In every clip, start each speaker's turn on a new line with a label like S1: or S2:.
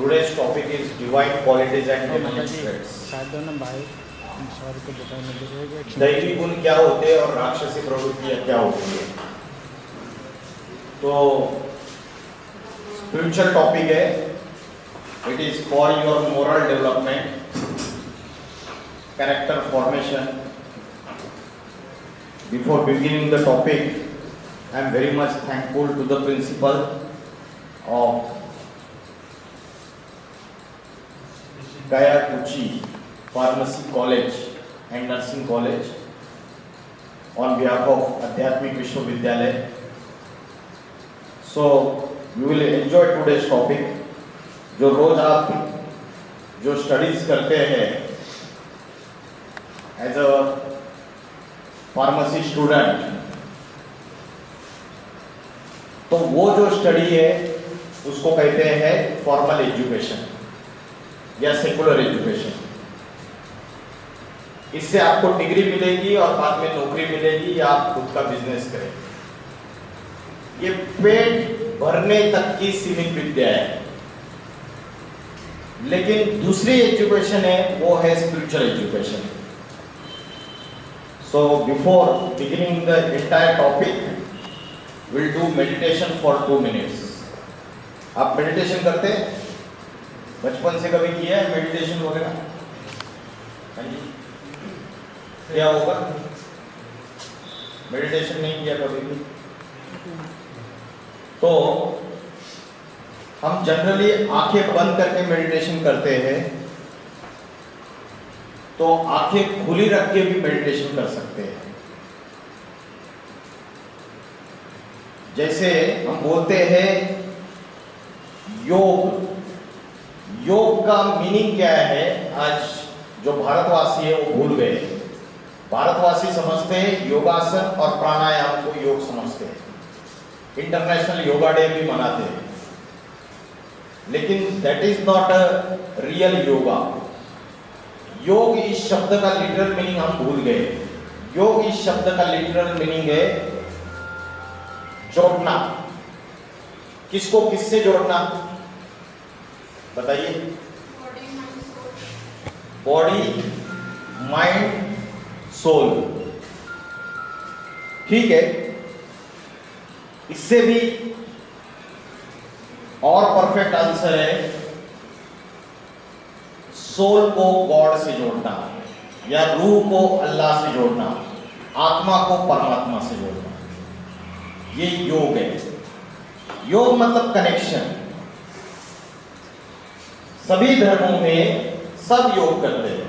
S1: Today's topic is divine qualities and demonic
S2: माताजी
S1: traits.
S2: शायद दोनों भाई सॉरी को बताओ मुझे
S1: दैवी गुण क्या होते हैं और राक्षसी प्रवृत्तियां क्या होती है। तो स्पिरिचुअल टॉपिक है, it is for your moral development, character formation. Before beginning the topic, I am very much thankful to the principal of Gaya Kuchi Pharmacy College and Nursing College on behalf of Adhyatmik Vishwavidyalaya. So you will enjoy today's topic. जो रोज आप जो studies करते हैं as a pharmacy student, तो वो जो study है उसको कहते हैं फॉर्मल एजुकेशन या सेकुलर एजुकेशन। इससे आपको डिग्री मिलेगी और बाद में नौकरी मिलेगी या आप खुद का बिजनेस करेंगे। ये पेट भरने तक की सीमित विद्या है। लेकिन दूसरी एजुकेशन है, वो है spiritual education. So before beginning the entire topic, will do meditation for 2 minutes. आप मेडिटेशन करते हैं? बचपन से कभी किया है मेडिटेशन वगैरह? हाँ जी, क्या होगा? मेडिटेशन नहीं किया कभी भी? तो हम जनरली आंखें बंद करके मेडिटेशन करते हैं, तो आंखें खुली रख के भी मेडिटेशन कर सकते हैं। जैसे हम बोलते हैं योग, योग का मीनिंग क्या है? आज जो भारतवासी है वो भूल गए। भारतवासी समझते हैं योगासन और प्राणायाम को योग समझते हैं, इंटरनेशनल योगा डे भी मनाते हैं, लेकिन that is not a real yoga. योग इस शब्द का लिटरल मीनिंग हम भूल गए। योग इस शब्द का लिटरल मीनिंग है जोड़ना। किसको किससे जोड़ना बताइए? Body, mind, soul. ठीक है, इससे भी और परफेक्ट आंसर है सोल को गॉड से जोड़ना, या रूह को अल्लाह से जोड़ना, आत्मा को परमात्मा से जोड़ना। ये योग है। योग मतलब कनेक्शन। सभी धर्मों में सब योग करते हैं,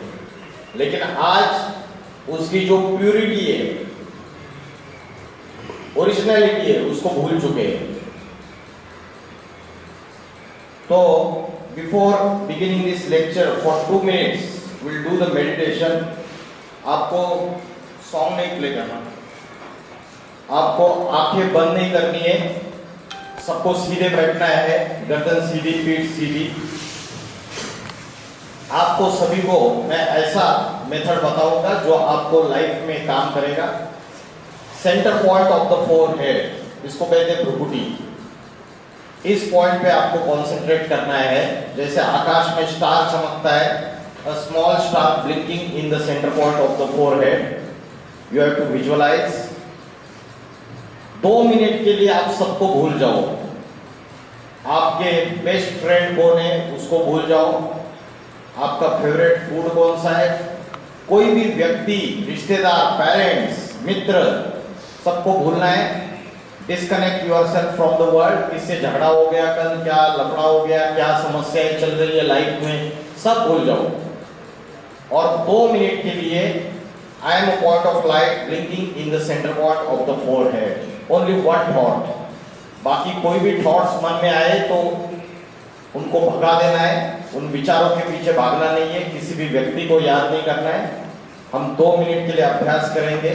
S1: लेकिन आज उसकी जो प्यूरिटी है, ओरिजिनलिटी है, उसको भूल चुके हैं। तो before beginning this lecture for 2 minutes will do the meditation. आपको सॉन्ग नहीं प्ले करना, आपको आंखें बंद नहीं करनी है, सबको सीधे बैठना है, गर्दन सीधी, पीठ सीधी। आपको सभी को मैं ऐसा मेथड बताऊंगा जो आपको लाइफ में काम करेगा। Centre point of the forehead, इसको कहते हैं भ्रुकुटी। इस पॉइंट पे आपको कंसंट्रेट करना है। जैसे आकाश में स्टार चमकता है, a small star blinking in the centre point of the forehead. You have to visualise. 2 minute के लिए आप सबको भूल जाओ। आपके बेस्ट फ्रेंड कौन है उसको भूल जाओ। आपका फेवरेट फूड कौन सा है, कोई भी व्यक्ति, रिश्तेदार, पेरेंट्स, मित्र, सबको भूलना है। Disconnect yourself from the world. किससे झगड़ा हो गया कल, क्या लफड़ा हो गया, क्या समस्याएं चल रही है लाइफ में, सब भूल जाओ। और 2 मिनट के लिए आई am a point of light blinking in the centre point of the forehead. Only one thought. बाकी कोई भी थॉट्स मन में आए तो उनको भगा देना है। उन विचारों के पीछे भागना नहीं है, किसी भी व्यक्ति को याद नहीं करना है। हम 2 मिनट के लिए अभ्यास करेंगे।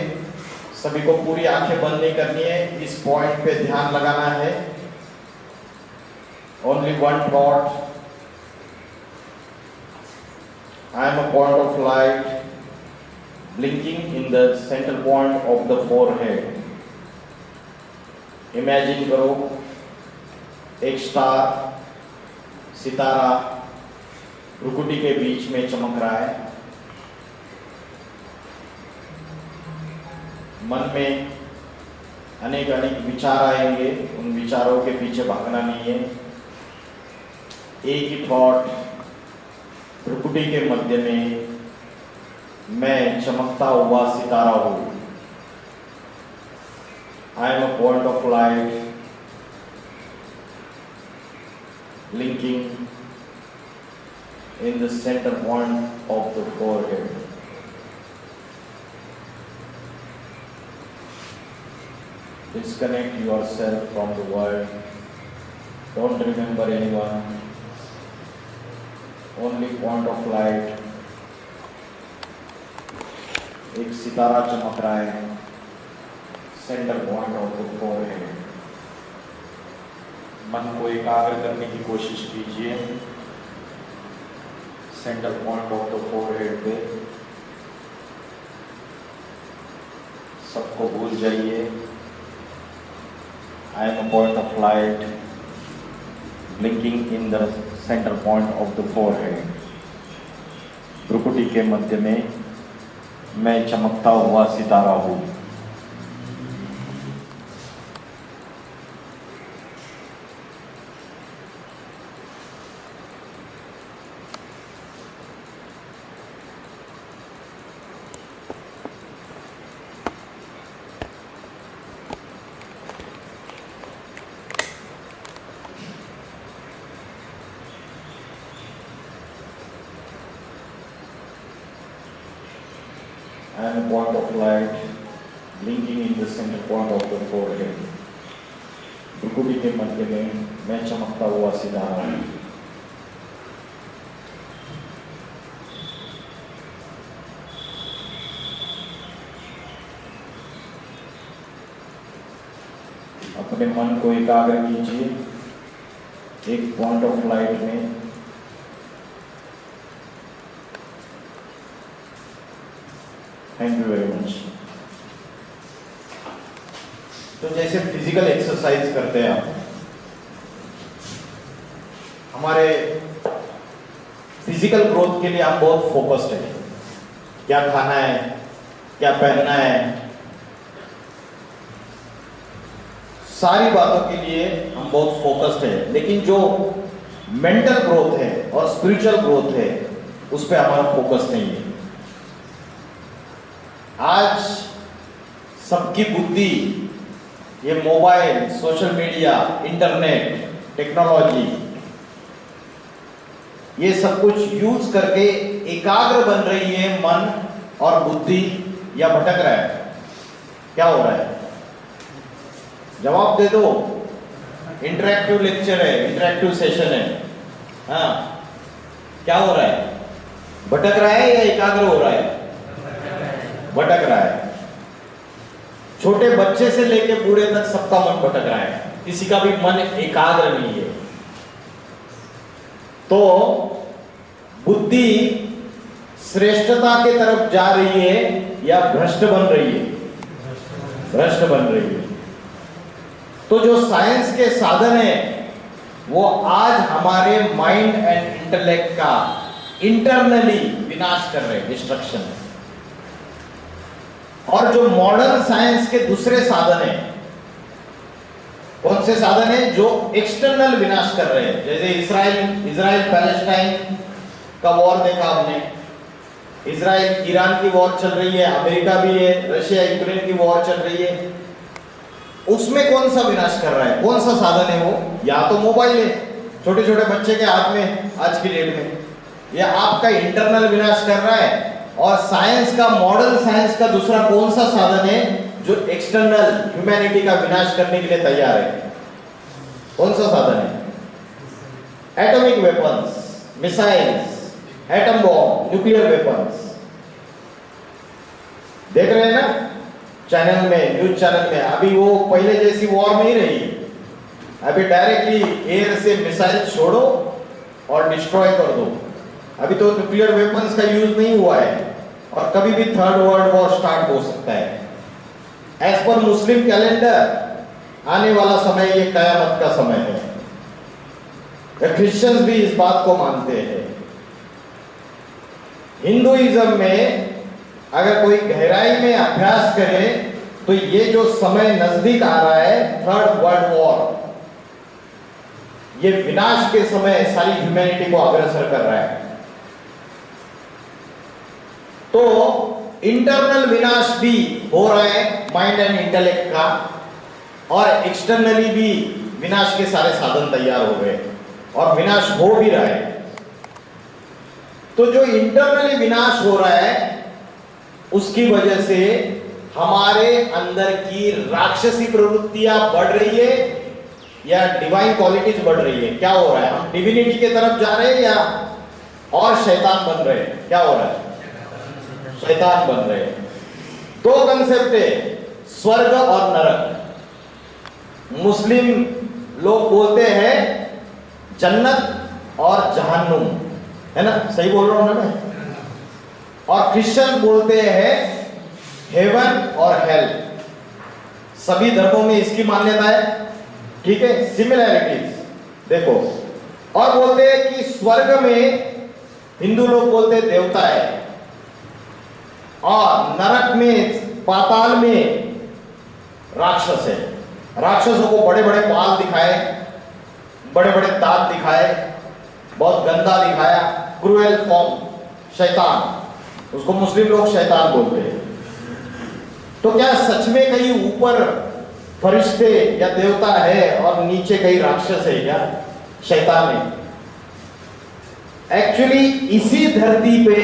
S1: सभी को पूरी आंखें बंद नहीं करनी है, इस पॉइंट पे ध्यान लगाना है। Only one thought, I am a point of light blinking in the center point of the forehead. Imagine करो एक स्टार सितारा भ्रुकुटी के बीच में चमक रहा है। मन में अनेक अनेक विचार आएंगे, उन विचारों के पीछे भागना नहीं है। एक ही थॉट, भ्रुकुटी के मध्य में मैं चमकता हुआ सितारा हूँ। आई am a point of light linking in the center point of the forehead. Disconnect yourself from the world. Don't remember anyone. Only point of light. एक सितारा चमक रहा है, centre point of the forehead. मन को एकाग्र करने की कोशिश कीजिए centre point of the forehead पे। सबको भूल जाइए। I am a point of light blinking in the centre point of the forehead. भ्रुकुटी के मध्य में मैं चमकता हुआ सितारा हूँ। And a point of light blinking in the center point of the forehead. भ्रुकुटी के मध्य में मैं चमकता हुआ सितारा हूँ। अपने मन को एकाग्र कीजिए एक पॉइंट ऑफ लाइट में। Thank you very much. तो जैसे फिजिकल एक्सरसाइज करते हैं आप, हमारे फिजिकल ग्रोथ के लिए हम बहुत फोकस्ड हैं। क्या खाना है, क्या पहनना है, सारी बातों के लिए हम बहुत फोकस्ड हैं। लेकिन जो मेंटल ग्रोथ है और स्पिरिचुअल ग्रोथ है उस पर हमारा फोकस नहीं है। आज सबकी बुद्धि ये mobile, social media, internet, technology, ये सब कुछ यूज करके एकाग्र बन रही है मन और बुद्धि, या भटक रहा है? क्या हो रहा है? जवाब दे दो। इंटरैक्टिव लेक्चर है, इंटरैक्टिव सेशन है। हाँ, क्या हो रहा है? भटक रहा है या एकाग्र हो रहा है? भटक रहा है। छोटे बच्चे से लेके बूढ़े तक सबका मन भटक रहा है, किसी का भी मन एकाग्र नहीं है। तो बुद्धि श्रेष्ठता के तरफ जा रही है या भ्रष्ट बन रही है? भ्रष्ट बन रही है। तो जो साइंस के साधन है वो आज हमारे माइंड एंड इंटेलेक्ट का इंटरनली विनाश कर रहे हैं, डिस्ट्रक्शन। और जो मॉडर्न साइंस के दूसरे साधन है, कौन से साधन है? जो एक्सटर्नल विनाश कर रहे हैं। जैसे इजराइल पैलेस्टाइन का वॉर देखा हमने, इजराइल ईरान की वॉर चल रही है, अमेरिका भी है, रशिया यूक्रेन की वॉर चल रही है। उसमें कौन सा विनाश कर रहा है? कौन सा साधन है वो? या तो मोबाइल है, छोटे छोटे बच्चे के हाथ में आज की डेट में, या आपका इंटरनल विनाश कर रहा है। और साइंस का, मॉडर्न साइंस का दूसरा कौन सा साधन है जो एक्सटर्नल ह्यूमैनिटी का विनाश करने के लिए तैयार है? कौन सा साधन है? Atomic weapons, missiles, atom bomb, nuclear weapons. देख रहे हैं ना चैनल में, न्यूज चैनल में। अभी वो पहले जैसी वॉर नहीं रही। अभी डायरेक्टली एयर से मिसाइल छोड़ो और डिस्ट्रॉय कर दो। अभी तो न्यूक्लियर वेपन्स का यूज नहीं हुआ है और कभी भी थर्ड वर्ल्ड वॉर स्टार्ट हो सकता है। एज पर मुस्लिम कैलेंडर आने वाला समय ये कयामत का समय है। क्रिश्चियंस भी इस बात को मानते हैं। हिंदुइज्म में अगर कोई गहराई में अभ्यास करे तो ये जो समय नजदीक आ रहा है, थर्ड वर्ल्ड वॉर, ये विनाश के समय सारी ह्यूमैनिटी को अग्रसर कर रहा है। तो इंटरनल विनाश भी हो रहा है माइंड एंड इंटेलेक्ट का, और एक्सटर्नली भी विनाश के सारे साधन तैयार हो गए और विनाश हो भी रहा है। तो जो इंटरनली विनाश हो रहा है उसकी वजह से हमारे अंदर की राक्षसी प्रवृत्तियां बढ़ रही है या डिवाइन क्वालिटीज बढ़ रही है? क्या हो रहा है? हम डिविनिटी की तरफ जा रहे हैं या और शैतान बन रहे हैं? क्या हो रहा है? शैतान बन रहे हैं। दो कंसेप्ट है, स्वर्ग और नरक। मुस्लिम लोग बोलते हैं जन्नत और जहन्नुम, है ना? सही बोल रहा हूं ना मैं? और क्रिश्चियन बोलते हैं हेवन और हेल। सभी धर्मों में इसकी मान्यता है, ठीक है, सिमिलैरिटीज देखो। और बोलते हैं कि स्वर्ग में हिंदू लोग बोलते हैं देवता है, और नरक में, पाताल में राक्षस है। राक्षसों को बड़े बड़े बाल दिखाए, बड़े बड़े दांत दिखाए, बहुत गंदा दिखाया, क्रूएल फॉर्म, शैतान, उसको मुस्लिम लोग शैतान बोलते हैं। तो क्या सच में कहीं ऊपर फरिश्ते या देवता है और नीचे कहीं राक्षस है क्या, शैतान है? एक्चुअली इसी धरती पे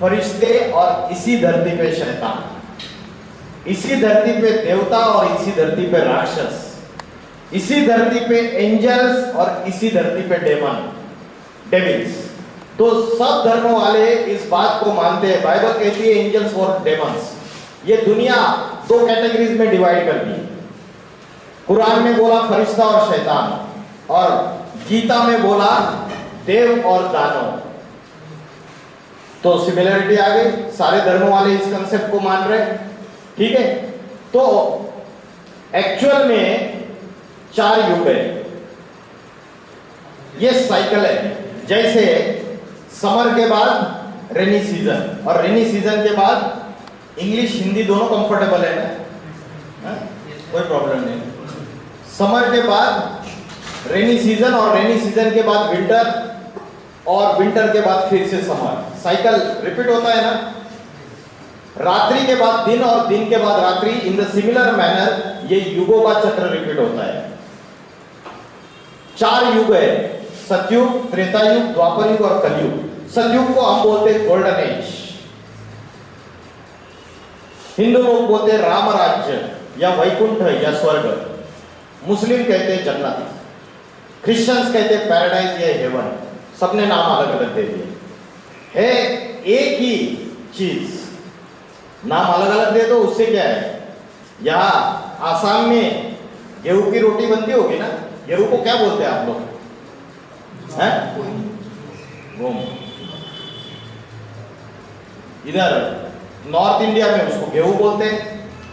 S1: फरिश्ते और इसी धरती पे शैतान, इसी धरती पे देवता और इसी धरती पे राक्षस, इसी धरती पे एंजल्स और इसी धरती पे डेमन, डेविल्स। तो सब धर्मों वाले इस बात को मानते हैं। बाइबल कहती है एंजल्स और डेमन्स। ये दुनिया दो कैटेगरीज में डिवाइड कर दी। कुरान में बोला फरिश्ता और शैतान, और गीता में बोला देव और दानव। तो सिमिलरिटी आ गई, सारे धर्मों वाले इस कंसेप्ट को मान रहे, ठीक है। तो एक्चुअल में 4 युग है, ये साइकिल है। जैसे समर के बाद रेनी सीजन, और रेनी सीजन के बाद इंग्लिश हिंदी दोनों कंफर्टेबल है ना, कोई प्रॉब्लम नहीं। समर के बाद रेनी सीजन, और रेनी सीजन के बाद विंटर, और विंटर के बाद फिर से समर। साइकिल रिपीट होता है ना। रात्रि के बाद दिन और दिन के बाद रात्रि, इन द सिमिलर मैनर ये युगों का चक्र रिपीट होता है। 4 युग है, सतयुग, त्रेता युग, द्वापर युग और कलयुग। सतयुग को हम बोलते हैं गोल्डन एज, हिंदू लोग बोलते हैं राम राज्य या वैकुंठ या स्वर्ग, मुस्लिम कहते हैं जन्नत, क्रिश्चियंस कहते हैं पैराडाइज या हेवन। सबने नाम अलग अलग दे दिए, है एक ही चीज, नाम अलग अलग दे दो, उससे क्या है? यहाँ आसाम में गेहूं की रोटी बनती होगी ना, गेहूं को क्या बोलते हैं आप लोग? हैं? गोम। इधर नॉर्थ इंडिया में उसको गेहूं बोलते हैं,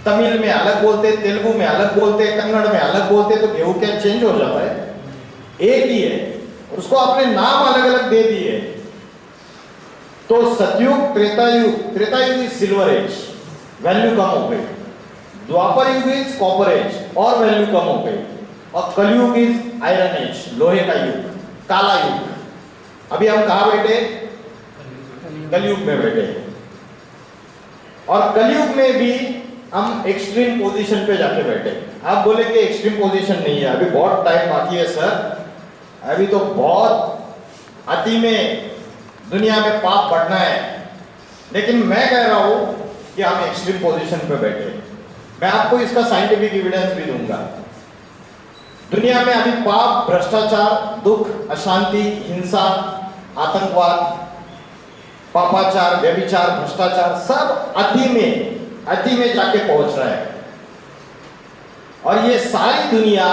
S1: तमिल में अलग बोलते हैं, तेलुगु में अलग बोलते हैं, कन्नड़ में अलग बोलते हैं। तो गेहूं क्या चेंज हो जाता है? एक ही है, उसको अपने नाम अलग अलग दे दिए। तो सतयुग, त्रेता युग इज सिल्वर एज, वैल्यू कम हो गई। द्वापर युग इज कॉपर एज और वैल्यू कम हो गई। और कलयुग इज आयरन एज, लोहे का युग, काला युग। अभी हम कहां बैठे? कलयुग में बैठे। और कलयुग में भी हम एक्सट्रीम पोजीशन पे जाके बैठे। आप बोले कि एक्सट्रीम पोजीशन नहीं है, अभी बहुत टाइम बाकी है सर, अभी तो बहुत अति में दुनिया में पाप बढ़ना है। लेकिन मैं कह रहा हूं कि हम एक्सट्रीम पोजीशन पे बैठे। मैं आपको इसका साइंटिफिक एविडेंस भी दूंगा। दुनिया में अभी पाप, भ्रष्टाचार, दुख, अशांति, हिंसा, आतंकवाद, पापाचार, व्यभिचार, भ्रष्टाचार, सब अति में जाके पहुंच रहा है। और ये सारी दुनिया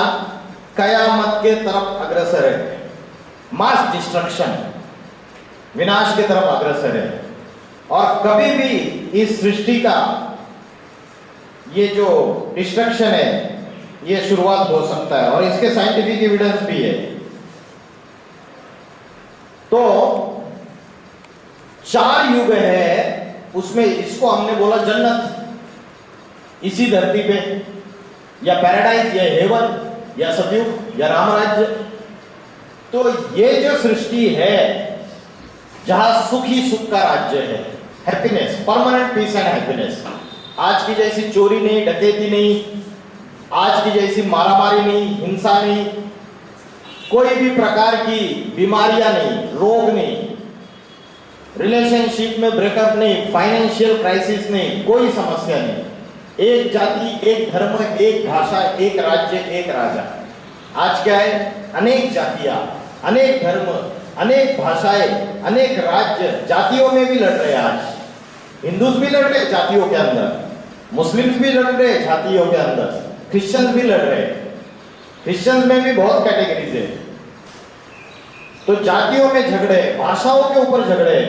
S1: कयामत के तरफ अग्रसर है, मास डिस्ट्रक्शन, विनाश की तरफ अग्रसर है। और कभी भी इस सृष्टि का ये जो डिस्ट्रक्शन है, ये शुरुआत हो सकता है, और इसके साइंटिफिक एविडेंस भी है। तो 4 युग है, उसमें इसको हमने बोला जन्नत इसी धरती पे, या पैराडाइज, या हेवन, या सतयुग, या राम राज्य। तो ये जो सृष्टि है जहां सुख ही सुख का राज्य है, happiness, permanent peace and happiness. आज की जैसी चोरी नहीं, डकैती नहीं, आज की जैसी मारामारी नहीं, हिंसा नहीं, कोई भी प्रकार की बीमारियां नहीं, रोग नहीं, रिलेशनशिप में ब्रेकअप नहीं, फाइनेंशियल क्राइसिस नहीं, कोई समस्या नहीं। एक जाति, एक धर्म, एक भाषा, एक राज्य, एक राजा। आज क्या है? अनेक जातियां, अनेक धर्म, अनेक भाषाएं, अनेक राज्य, जातियों में भी लड़ रहे हैं। आज हिंदूज भी लड़ रहे जातियों के अंदर, मुस्लिम्स भी लड़ रहे जातियों के अंदर, क्रिश्चियंस भी लड़ रहे। क्रिश्चियंस में भी बहुत कैटेगरीज है। तो जातियों में झगड़े, भाषाओं के ऊपर झगड़े।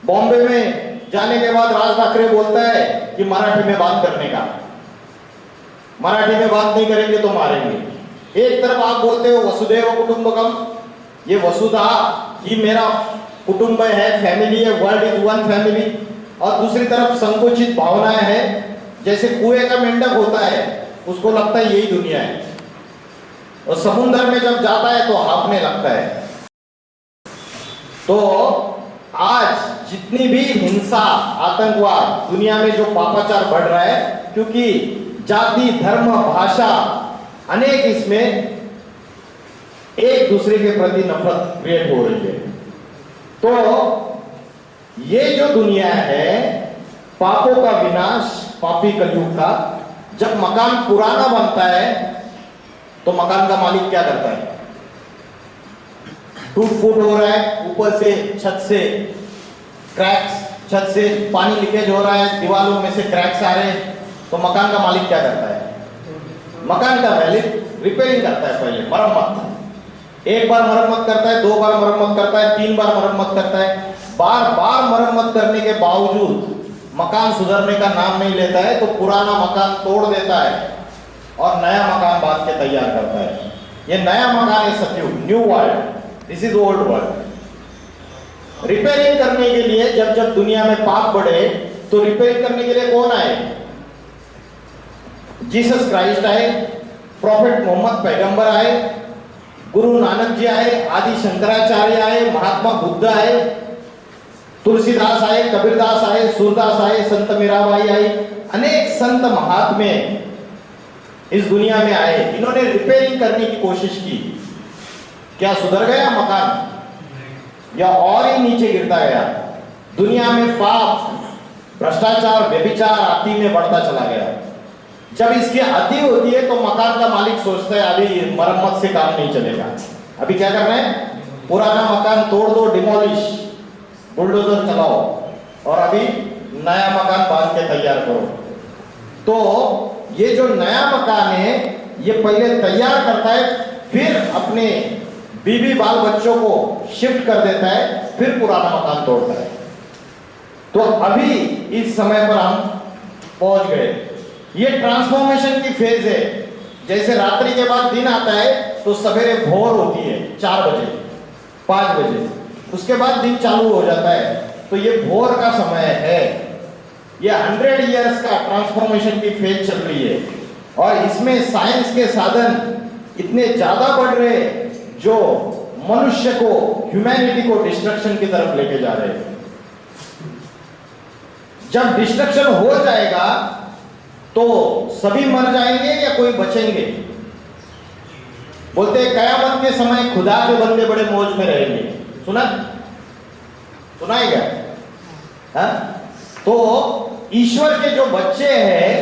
S1: बॉम्बे में जाने के बाद राज ठाकरे बोलता है कि मराठी में बात करने का, मराठी में बात नहीं करेंगे तो मारेंगे। एक तरफ आप बोलते हो वसुधैव कुटुंबकम, ये वसुधा, ये मेरा कुटुंब है, फैमिली है, वर्ल्ड इज वन फैमिली, और दूसरी तरफ संकुचित भावनाएं हैं, जैसे कुएं का मेंढक होता है, उसको लगता है यही दुनिया है, और समुद्र में जब जाता है तो हाँफने लगता है। तो आज जितनी भी हिंसा, आतंकवाद, दुनिया में जो पापाचार बढ़ रहा है, क्योंकि जाति, धर्म, भाषा, अनेक इसमें एक दूसरे के प्रति नफरत क्रिएट हो रही है। तो ये जो दुनिया है, पापों का विनाश, पापी कलयुग का, जब मकान पुराना बनता है तो मकान का मालिक क्या करता है? टूट फूट हो रहा है, ऊपर से छत से क्रैक्स, छत से पानी लीकेज हो रहा है, दीवारों में से क्रैक्स आ रहे हैं, तो मकान का मालिक क्या करता है? मकान का मालिक रिपेयरिंग करता है, पहले मरम्मत। एक बार मरम्मत करता है, 2 बार मरम्मत करता है, 3 बार मरम्मत करता है। बार बार मरम्मत करने के बावजूद मकान सुधरने का नाम नहीं लेता है, तो पुराना मकान तोड़ देता है और नया मकान बांध के तैयार करता है। ये नया मकान है सतयुग, new world, this is old world. Repairing करने के लिए जब जब दुनिया में पाप बढ़े, तो रिपेयरिंग करने के लिए कौन आए? जीसस क्राइस्ट आए, प्रॉफेट मोहम्मद पैगंबर आए, गुरु नानक जी आए, आदि शंकराचार्य आए, महात्मा बुद्ध आए, तुलसीदास आए, कबीरदास आए, सूरदास आए, संत मीराबाई आई, अनेक संत महात्मे इस दुनिया में आए। इन्होंने रिपेयरिंग करने की कोशिश की। क्या सुधर गया मकान, या और ही नीचे गिरता गया? दुनिया में पाप, भ्रष्टाचार, व्यभिचार अति में बढ़ता चला गया। जब इसकी अति होती है तो मकान का मालिक सोचता है अभी मरम्मत से काम नहीं चलेगा, अभी क्या करना है? पुराना मकान तोड़ दो, डिमोलिश, बुलडोजर चलाओ, और अभी नया मकान बांध के तैयार करो। तो ये जो नया मकान है, ये पहले तैयार करता है, फिर अपने बीवी बाल बच्चों को शिफ्ट कर देता है, फिर पुराना मकान तोड़ता है। तो अभी इस समय पर हम पहुंच गए। ये ट्रांसफॉर्मेशन की फेज है। जैसे रात्रि के बाद दिन आता है तो सवेरे भोर होती है 4 बजे, 5 बजे, उसके बाद दिन चालू हो जाता है। तो ये भोर का समय है। ये 100 इयर्स का ट्रांसफॉर्मेशन की फेज चल रही है, और इसमें साइंस के साधन इतने ज्यादा बढ़ रहे हैं जो मनुष्य को, ह्यूमैनिटी को डिस्ट्रक्शन की तरफ लेके जा रहे हैं। जब डिस्ट्रक्शन हो जाएगा तो सभी मर जाएंगे या कोई बचेंगे? बोलते हैं कयामत के समय खुदा के बंदे बड़े मौज में रहेंगे। सुना है क्या? हाँ? तो ईश्वर के जो बच्चे हैं,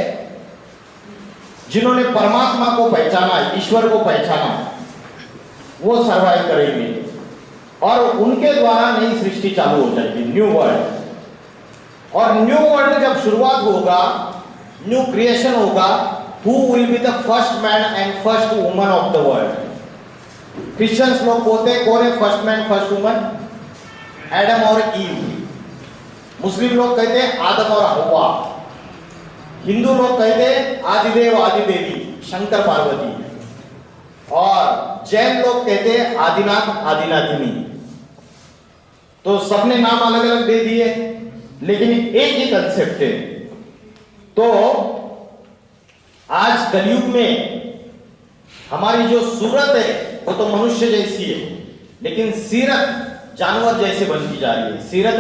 S1: जिन्होंने परमात्मा को पहचाना, ईश्वर को पहचाना, वो सरवाइव करेंगे, और उनके द्वारा नई सृष्टि चालू हो जाएगी, न्यू वर्ल्ड। और न्यू वर्ल्ड जब शुरुआत होगा, न्यू क्रिएशन होगा, who will be the first man and first woman of the world? Christians लोग बोलते हैं कौन है first man first woman? Adam और ईव। मुस्लिम लोग कहते हैं आदम और हव्वा। हिंदू लोग कहते हैं आदिदेव आदिदेवी, शंकर पार्वती। और जैन लोग कहते हैं आदिनाथ आदिनाथिनी। तो सबने नाम अलग अलग दे दिए, लेकिन एक ही कंसेप्ट है। तो आज कलयुग में हमारी जो सूरत है वो तो मनुष्य जैसी है, लेकिन सीरत जानवर जैसे बनती जा रही है। सीरत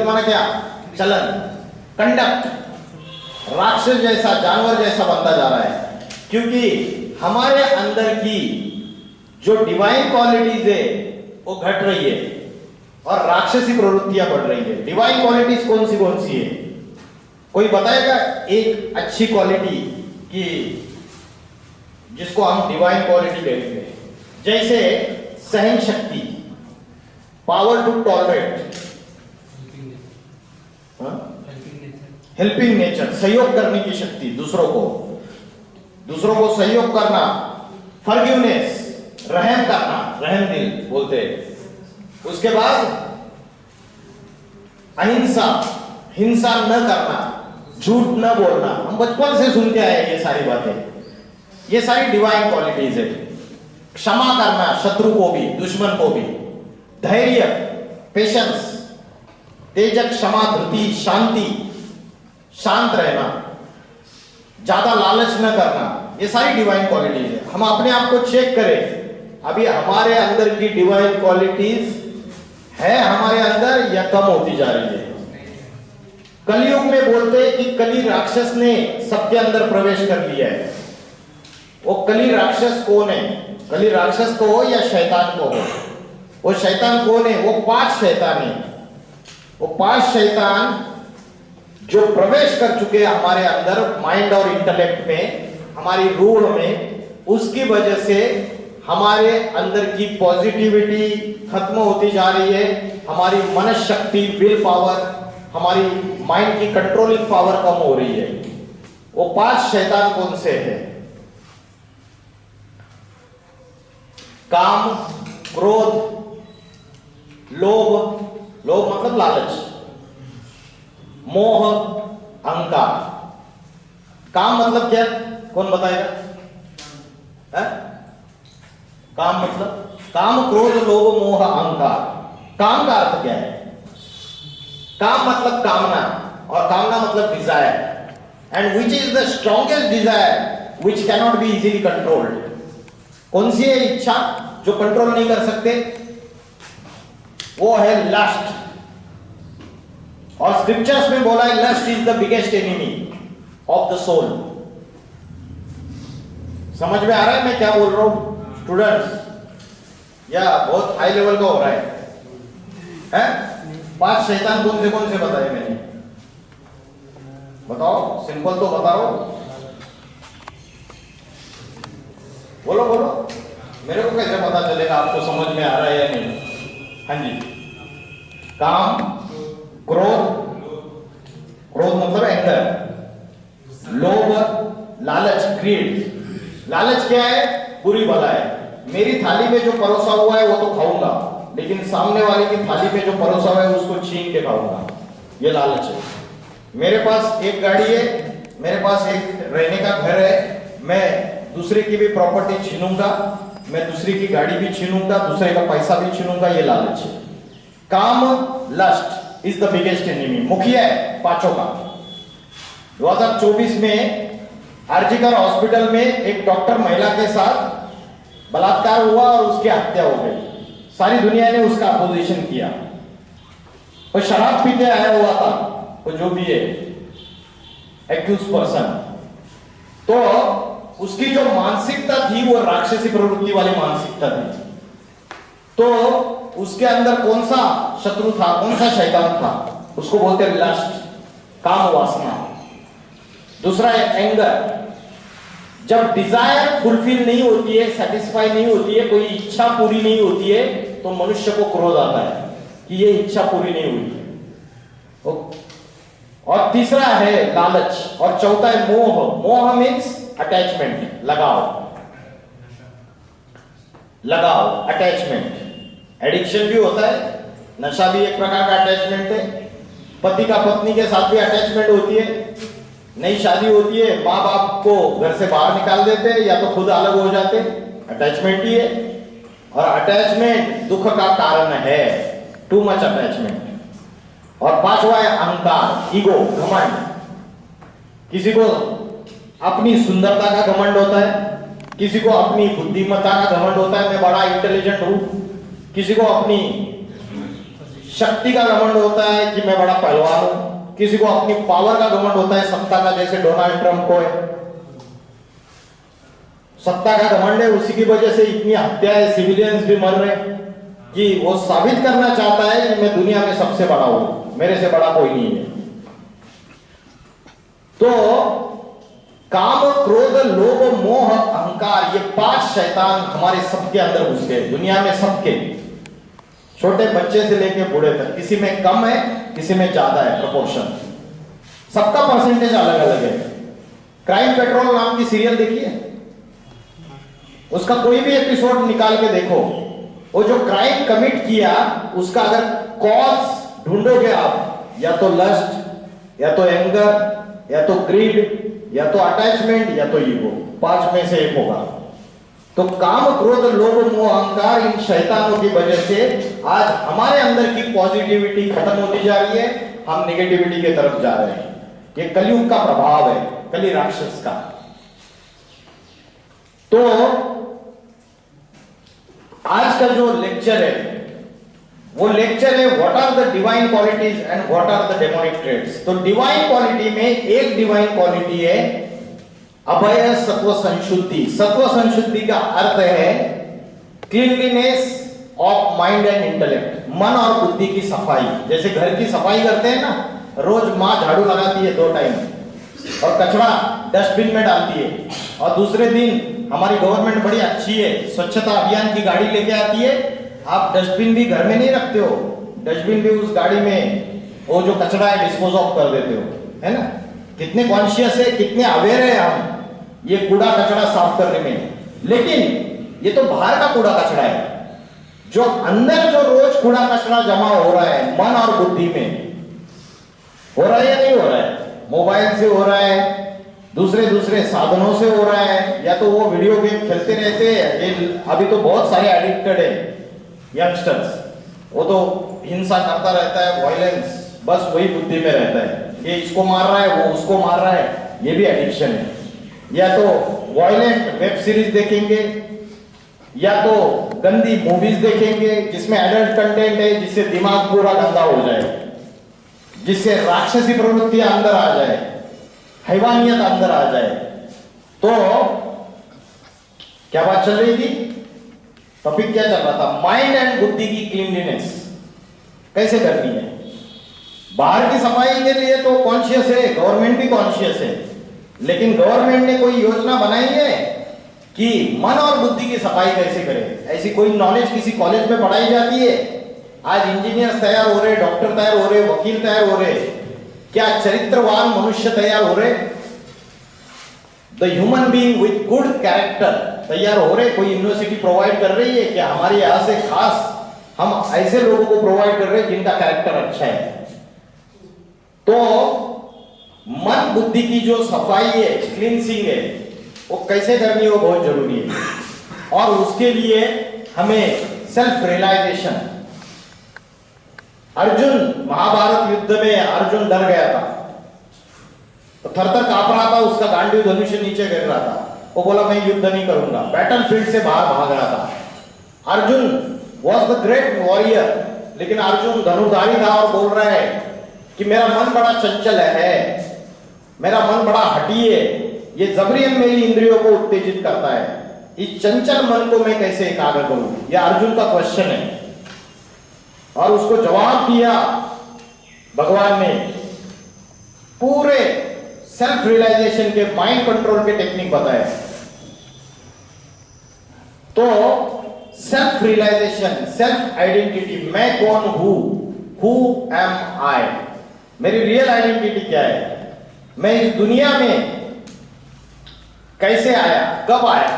S1: माना क्या? चलन, कंडक्ट राक्षस जैसा, जानवर जैसा बनता जा रहा है, क्योंकि हमारे अंदर की जो डिवाइन क्वालिटीज है वो घट रही है और राक्षसी प्रवृत्तियां बढ़ रही है। डिवाइन क्वालिटीज कौन सी है? कोई बताएगा एक अच्छी क्वालिटी की जिसको हम डिवाइन क्वालिटी कहते हैं? जैसे सहन शक्ति, power to tolerate, helping nature, सहयोग करने की शक्ति, दूसरों को सहयोग करना, फॉरगिवनेस, रहम करना, रहम दिल बोलते हैं। उसके बाद अहिंसा, हिंसा न करना, झूठ न बोलना। हम बचपन से सुनते आए ये सारी बातें, ये सारी डिवाइन क्वालिटीज है। क्षमा करना, शत्रु को भी, दुश्मन को भी। धैर्य, पेशेंस, तेजक, क्षमा, धृति, शांति, शांत रहना, ज्यादा लालच न करना, ये सारी डिवाइन क्वालिटीज है। हम अपने आप को चेक करें, अभी हमारे अंदर की डिवाइन क्वालिटीज है हमारे अंदर या कम होती जा रही है? कलयुग में बोलते हैं कि कली राक्षस ने सबके अंदर प्रवेश कर लिया है। वो कली राक्षस कौन है? कली राक्षस को हो या शैतान को हो? वो शैतान कौन है? वो 5 शैतान है। वो 5 शैतान जो प्रवेश कर चुके हैं हमारे अंदर, माइंड और इंटेलेक्ट में, हमारी रूह में, उसकी वजह से हमारे अंदर की पॉजिटिविटी खत्म होती जा रही है। हमारी मनस शक्ति, विल पावर, हमारी माइंड की कंट्रोलिंग पावर कम हो रही है। वो 5 शैतान कौन से हैं? काम, क्रोध, लोभ, लोभ मतलब लालच, मोह, अहंकार। काम मतलब क्या? कौन बताएगा? है? काम मतलब काम, क्रोध, लोभ, मोह, अहंकार। काम का अर्थ क्या है? काम मतलब कामना, और कामना मतलब desire, and which is the strongest desire which can not be easily controlled. कौन सी है इच्छा जो कंट्रोल नहीं कर सकते? वो है लस्ट। और स्क्रिप्चर्स में बोला है lust is the biggest enemy of the soul. समझ में आ रहा है मैं क्या बोल रहा हूं स्टूडेंट्स? या बहुत हाई लेवल का हो रहा है? 5 शैतान कौन से बताए मैंने? बताओ, सिंपल तो बताओ, बोलो बोलो, मेरे को कैसे पता चलेगा आपको समझ में आ रहा है या नहीं? हाँ जी, काम, क्रोध, क्रोध मतलब एंगर, लोभ, लालच, ग्रीड। लालच क्या है? बुरी भला है। मेरी थाली में जो परोसा हुआ है वो तो खाऊंगा, लेकिन सामने वाले की थाली में जो परोसा हुआ है उसको छीन के खाऊंगा, ये लालच है। मेरे पास एक गाड़ी है, मेरे पास एक रहने का घर है, मैं दूसरे की भी प्रॉपर्टी छीनूंगा, मैं दूसरे की गाड़ी भी छीनूंगा, दूसरे का पैसा भी छीनूंगा, ये लालच है। काम, lust is the biggest enemy. मुखिया है 5 का। 2024 में आरजीकर हॉस्पिटल में एक डॉक्टर महिला के साथ बलात्कार हुआ और उसकी हत्या हो गई। सारी दुनिया ने उसका अपोजिशन किया। वो शराब पीते आया हुआ था, वो जो भी है एक्यूज पर्सन। तो उसकी जो मानसिकता थी वो राक्षसी प्रवृत्ति वाली मानसिकता थी। तो उसके अंदर कौन सा शत्रु था, कौन सा शैतान था? उसको बोलते हैं लस्ट, काम वासना। दूसरा है एंगर। जब डिजायर फुलफिल नहीं होती है, सेटिस्फाई नहीं होती है, कोई इच्छा पूरी नहीं होती है, तो मनुष्य को क्रोध आता है कि ये इच्छा पूरी नहीं हुई है। और तीसरा है लालच, और चौथा है मोह। मोह मीन्स अटैचमेंट, लगाव, अटैचमेंट। एडिक्शन भी होता है, नशा भी एक प्रकार का अटैचमेंट है। पति का पत्नी के साथ भी अटैचमेंट होती है। नई शादी होती है, माँ बाप को घर से बाहर निकाल देते हैं या तो खुद अलग हो जाते, अटैचमेंट ही है। और अटैचमेंट दुख का कारण है, टू मच अटैचमेंट। और पांचवा है अहंकार, ईगो, घमंड। किसी को अपनी सुंदरता का घमंड होता है, किसी को अपनी बुद्धिमत्ता का घमंड होता है, मैं बड़ा इंटेलिजेंट हूं। किसी को अपनी शक्ति का घमंड होता है कि मैं बड़ा पहलवान हूं। किसी को अपनी पावर का घमंड होता है, सत्ता का, जैसे डोनाल्ड ट्रंप को है। सत्ता का घमंड है, उसी की वजह से इतनी हत्याएं, सिविलियंस भी मर रहे हैं कि वो साबित करना चाहता है कि मैं दुनिया में सबसे बड़ा हूं, मेरे से बड़ा कोई नहीं है। तो काम, क्रोध, लोभ, मोह, अहंकार, ये 5 शैतान हमारे सबके अंदर घुस गए, दुनिया में सबके, छोटे बच्चे से लेके बूढ़े तक। किसी में कम है, किसी में ज्यादा है, प्रोपोर्शन, सबका परसेंटेज अलग अलग है। क्राइम पेट्रोल नाम की सीरियल देखिए, उसका कोई भी एपिसोड निकाल के देखो, वो जो क्राइम कमिट किया उसका अगर कॉज ढूंढोगे आप, या तो लस्ट, या तो एंगर, या तो ग्रीड, या तो अटैचमेंट, या तो ईगो, 5 में से एक होगा। तो काम, क्रोध, लोभ, मोह, अहंकार, इन शैतानों की वजह से आज हमारे अंदर की पॉजिटिविटी खत्म होती जा रही है, हम नेगेटिविटी की तरफ जा रहे हैं। ये कलयुग का प्रभाव है, कली राक्षस का। तो आज का जो लेक्चर है वो लेक्चर है what are the divine qualities and what are the demonic traits. तो डिवाइन क्वालिटी में एक डिवाइन क्वालिटी है अभय सत्व संशुद्धि। सत्व संशुद्धि का अर्थ है cleanliness of mind and intellect, मन और बुद्धि की सफाई। जैसे घर की सफाई करते हैं ना, रोज माँ झाड़ू लगाती है 2 टाइम और कचरा डस्टबिन में डालती है, और दूसरे दिन हमारी गवर्नमेंट बड़ी अच्छी है, स्वच्छता अभियान की गाड़ी लेके आती है, आप डस्टबिन भी घर में नहीं रखते हो, डस्टबिन भी उस गाड़ी में वो जो कचरा है डिस्पोज ऑफ कर देते हो, है ना। कितने कॉन्शियस है, कितने अवेयर है हम ये कूड़ा कचरा साफ करने में। लेकिन ये तो बाहर का कूड़ा कचरा है, जो अंदर जो रोज कूड़ा कचरा जमा हो रहा है मन और बुद्धि में, हो रहा है या नहीं हो रहा है? मोबाइल से हो रहा है, दूसरे साधनों से हो रहा है, या तो वो वीडियो गेम खेलते रहते हैं। ये अभी तो बहुत सारे एडिक्टेड है यंगस्टर्स, वो तो हिंसा करता रहता है, वायलेंस, बस वही बुद्धि में रहता है, ये इसको मार रहा है, वो उसको मार रहा है, ये भी एडिक्शन है। या तो वायलेंट वेब सीरीज देखेंगे, या तो गंदी मूवीज देखेंगे जिसमें एडल्ट कंटेंट है, जिससे दिमाग पूरा गंदा हो जाए, जिससे राक्षसी प्रवृत्तियां अंदर आ जाए, हैवानियत अंदर आ जाए। तो क्या बात चल रही थी? टॉपिक क्या चल रहा था? माइंड एंड बुद्धि की क्लीनलीनेस कैसे करनी है। बाहर की सफाई के लिए तो कॉन्शियस है, गवर्नमेंट भी कॉन्शियस है, लेकिन गवर्नमेंट ने कोई योजना बनाई है कि मन और बुद्धि की सफाई कैसे करें? ऐसी कोई नॉलेज किसी कॉलेज में पढ़ाई जाती है? आज इंजीनियर्स तैयार हो रहे, डॉक्टर तैयार हो रहे, वकील तैयार हो रहे, क्या चरित्रवान मनुष्य तैयार हो रहे? The human being with good character तैयार हो रहे? कोई यूनिवर्सिटी प्रोवाइड कर रही है कि हमारे यहां से खास हम ऐसे लोगों को प्रोवाइड कर रहे हैं जिनका कैरेक्टर अच्छा है? तो मन बुद्धि की जो सफाई है, क्लींसिंग है, वो कैसे करनी है वो बहुत जरूरी है। और उसके लिए हमें सेल्फ रियलाइजेशन। अर्जुन, महाभारत युद्ध में अर्जुन डर गया था, तो थर-थर कांप रहा था, उसका गांडीव धनुष नीचे गिर रहा था, वो बोला मैं युद्ध नहीं करूंगा, बैटलफील्ड से बाहर भाग रहा था। Arjun was the great warrior, लेकिन अर्जुन धनुर्धारी था और बोल रहा है कि मेरा मन बड़ा चंचल है, मेरा मन बड़ा हठी है, ये जबरियन मेरी इंद्रियों को उत्तेजित करता है, इस चंचल मन को मैं कैसे एकाग्र करूं? ये अर्जुन का क्वेश्चन है। और उसको जवाब दिया भगवान ने, पूरे सेल्फ रियलाइजेशन के, माइंड कंट्रोल के टेक्निक बताए। तो सेल्फ रियलाइजेशन, सेल्फ आइडेंटिटी, मैं कौन हूं, हु एम आई, मेरी रियल आइडेंटिटी क्या है, मैं इस दुनिया में कैसे आया, कब आया,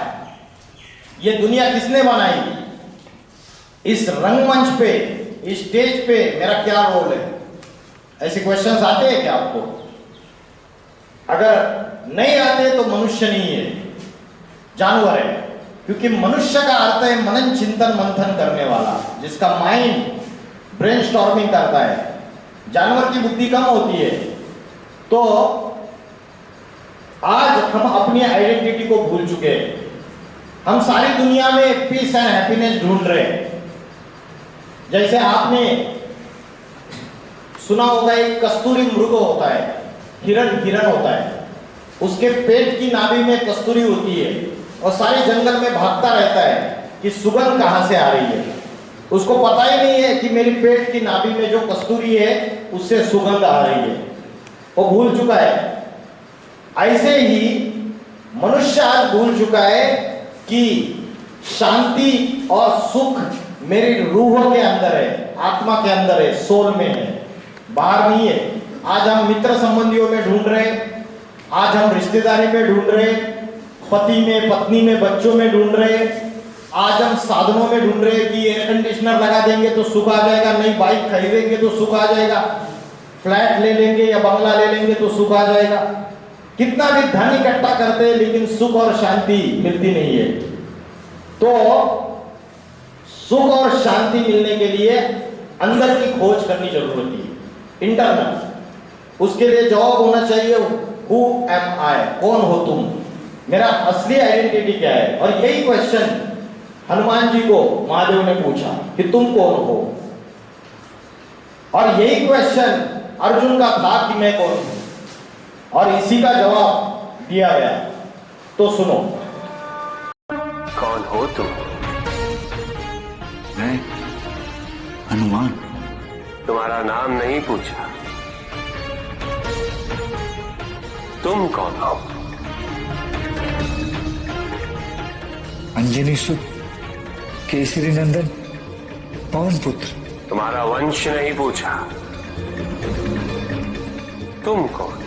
S1: ये दुनिया किसने बनाई, इस रंगमंच पे, इस स्टेज पे मेरा क्या रोल है? ऐसे क्वेश्चंस आते हैं क्या आपको? अगर नहीं आते तो मनुष्य नहीं है, जानवर है। क्योंकि मनुष्य का अर्थ है मनन चिंतन मंथन करने वाला, जिसका माइंड ब्रेनस्टॉर्मिंग करता है। जानवर की बुद्धि कम होती है। तो आज हम अपनी आइडेंटिटी को भूल चुके हैं। हम सारी दुनिया में पीस एंड हैप्पीनेस ढूंढ रहे हैं। जैसे आपने सुना होगा, एक कस्तूरी मृग होता है, हिरण होता है, उसके पेट की नाभि में कस्तूरी होती है और सारे जंगल में भागता रहता है कि सुगंध कहां से आ रही है। उसको पता ही नहीं है कि मेरी पेट की नाभि में जो कस्तूरी है उससे सुगंध आ रही है, वो भूल चुका है। ऐसे ही मनुष्य आज भूल चुका है कि शांति और सुख मेरी रूह के अंदर है, आत्मा के अंदर है, सोल में है, बाहर नहीं है। आज हम मित्र संबंधियों में ढूंढ रहे हैं, आज हम रिश्तेदारी में ढूंढ रहे हैं, पति में, पत्नी में, बच्चों में ढूंढ रहे हैं। आज हम साधनों में ढूंढ रहे हैं कि एयर कंडीशनर लगा देंगे तो सुख आ जाएगा, नई बाइक खरीदेंगे तो सुख आ जाएगा, फ्लैट ले लेंगे या बंगला ले लेंगे तो सुख आ जाएगा। कितना भी धन इकट्ठा करते हैं लेकिन सुख और शांति मिलती नहीं है। तो सुख और शांति मिलने के लिए अंदर की खोज करनी जरूरत है, इंटरनल। उसके लिए जवाब होना चाहिए, हु एम आई, कौन हो तुम, मेरा असली आइडेंटिटी क्या है। और यही क्वेश्चन हनुमान जी को महादेव ने पूछा कि तुम कौन हो, और यही क्वेश्चन अर्जुन का था कि मैं कौन हूं, और इसी का जवाब दिया गया। तो सुनो,
S3: कौन हो तुम?
S4: मैं हनुमान।
S3: तुम्हारा नाम नहीं पूछा, तुम कौन हो?
S4: अंजनी सुत, केसरी नंदन, पवन पुत्र।
S3: तुम्हारा वंश नहीं पूछा, तुम कौन?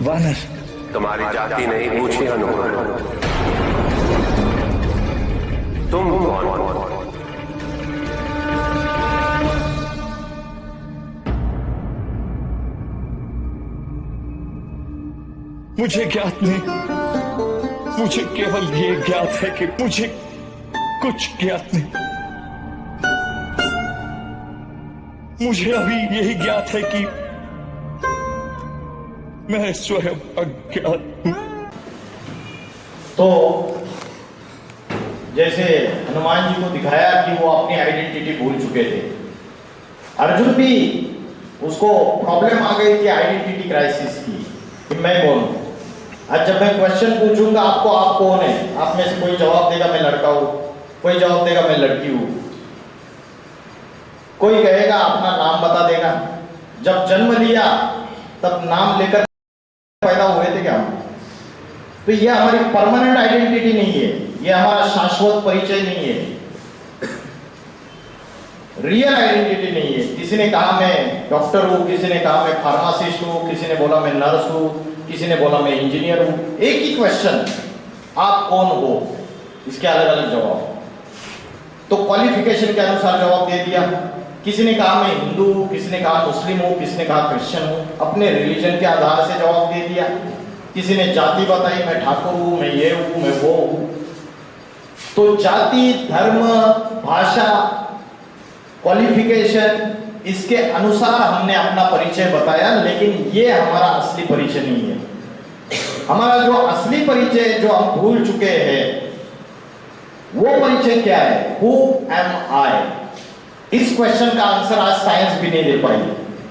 S4: वानर।
S3: तुम्हारी जाति नहीं पूछी हनुमान, तुम कौन?
S4: मुझे ज्ञात नहीं, मुझे केवल ये ज्ञात है कि मुझे कुछ ज्ञात नहीं। मुझे अभी यही ज्ञात है कि मैं स्वयं अज्ञात हूं।
S1: तो जैसे हनुमान जी को दिखाया कि वो अपनी आइडेंटिटी भूल चुके थे, अर्जुन भी उसको प्रॉब्लम आ गई थी आइडेंटिटी क्राइसिस की कि मैं कौन हूं। आज जब मैं क्वेश्चन पूछूंगा आपको, आप कौन है, आप में से कोई जवाब देगा मैं लड़का हूं, कोई जवाब देगा मैं लड़की हूं, कोई कहेगा अपना नाम बता देगा। जब जन्म लिया तब नाम लेकर पैदा हुए थे क्या हम? तो ये हमारी परमानेंट आइडेंटिटी नहीं है, ये हमारा शाश्वत परिचय नहीं है, रियल आइडेंटिटी नहीं है। किसी ने कहा मैं डॉक्टर हूं, किसी ने कहा मैं फार्मासिस्ट हूं, किसी ने बोला मैं नर्स हूं, किसी ने बोला मैं इंजीनियर हूं। एक ही क्वेश्चन, आप कौन हो, इसके अलग अलग जवाब। तो क्वालिफिकेशन के अनुसार जवाब दे दिया। किसी ने कहा मैं हिंदू हूं, किसी ने कहा मुस्लिम हूं, किसी ने कहा क्रिश्चियन हूं, अपने रिलीजन के आधार से जवाब दे दिया। किसी ने जाति बताई, मैं ठाकुर हूं, मैं ये हूं, मैं वो हूं। तो जाति, धर्म, भाषा, क्वालिफिकेशन, इसके अनुसार हमने अपना परिचय बताया, लेकिन ये हमारा असली परिचय नहीं है। हमारा जो असली परिचय जो हम भूल चुके हैं, वो परिचय क्या है? हु एम आई? इस क्वेश्चन का आंसर आज साइंस भी नहीं दे पाई।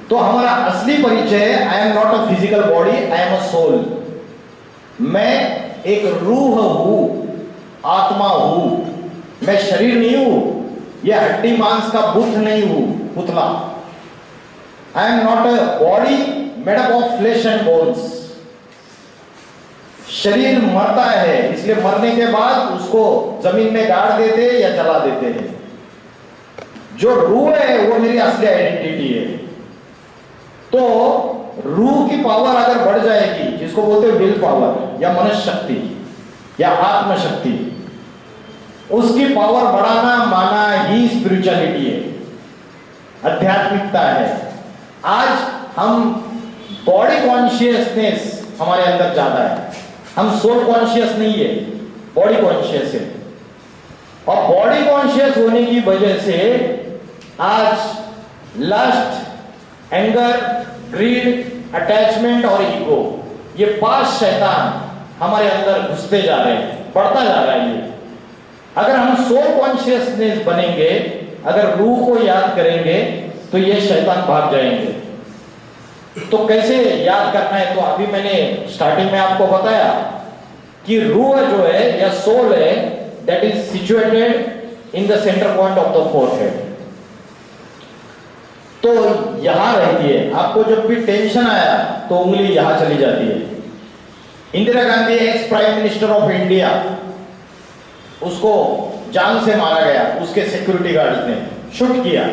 S1: तो हमारा असली परिचय है, I am not a physical body, I am a soul. मैं एक रूह हूं, आत्मा हूं, मैं शरीर नहीं हूं, यह हड्डी मांस का बुत नहीं हूं, पुतला। I am not a body made up of flesh and bones. शरीर मरता है, इसलिए मरने के बाद उसको जमीन में गाड़ देते हैं या जला देते हैं। जो रूह है वो मेरी असली आइडेंटिटी है। तो रूह की पावर अगर बढ़ जाएगी, जिसको बोलते हैं विल पावर या मनस शक्ति या आत्म शक्ति, उसकी पावर बढ़ाना माना ही स्पिरिचुअलिटी है, आध्यात्मिकता है। आज हम बॉडी कॉन्शियसनेस हमारे अंदर ज्यादा है, हम सोल कॉन्शियस नहीं है, बॉडी कॉन्शियस है। और बॉडी कॉन्शियस होने की वजह से आज लस्ट, एंगर, ग्रीड, अटैचमेंट और ईगो, ये 5 शैतान हमारे अंदर घुसते जा रहे हैं, बढ़ता जा रहा है ये। अगर हम सोल कॉन्शियसनेस बनेंगे, अगर रूह को याद करेंगे, तो ये शैतान भाग जाएंगे। तो कैसे याद करना है? तो अभी मैंने स्टार्टिंग में आपको बताया कि रूह जो है या सोल है, that is situated in the centre point of the forehead. तो यहां रहती है। आपको जब भी टेंशन आया तो उंगली यहां चली जाती है। Indira Gandhi ex prime minister of India, उसको जान से मारा गया, उसके सिक्योरिटी गार्ड्स ने शूट किया,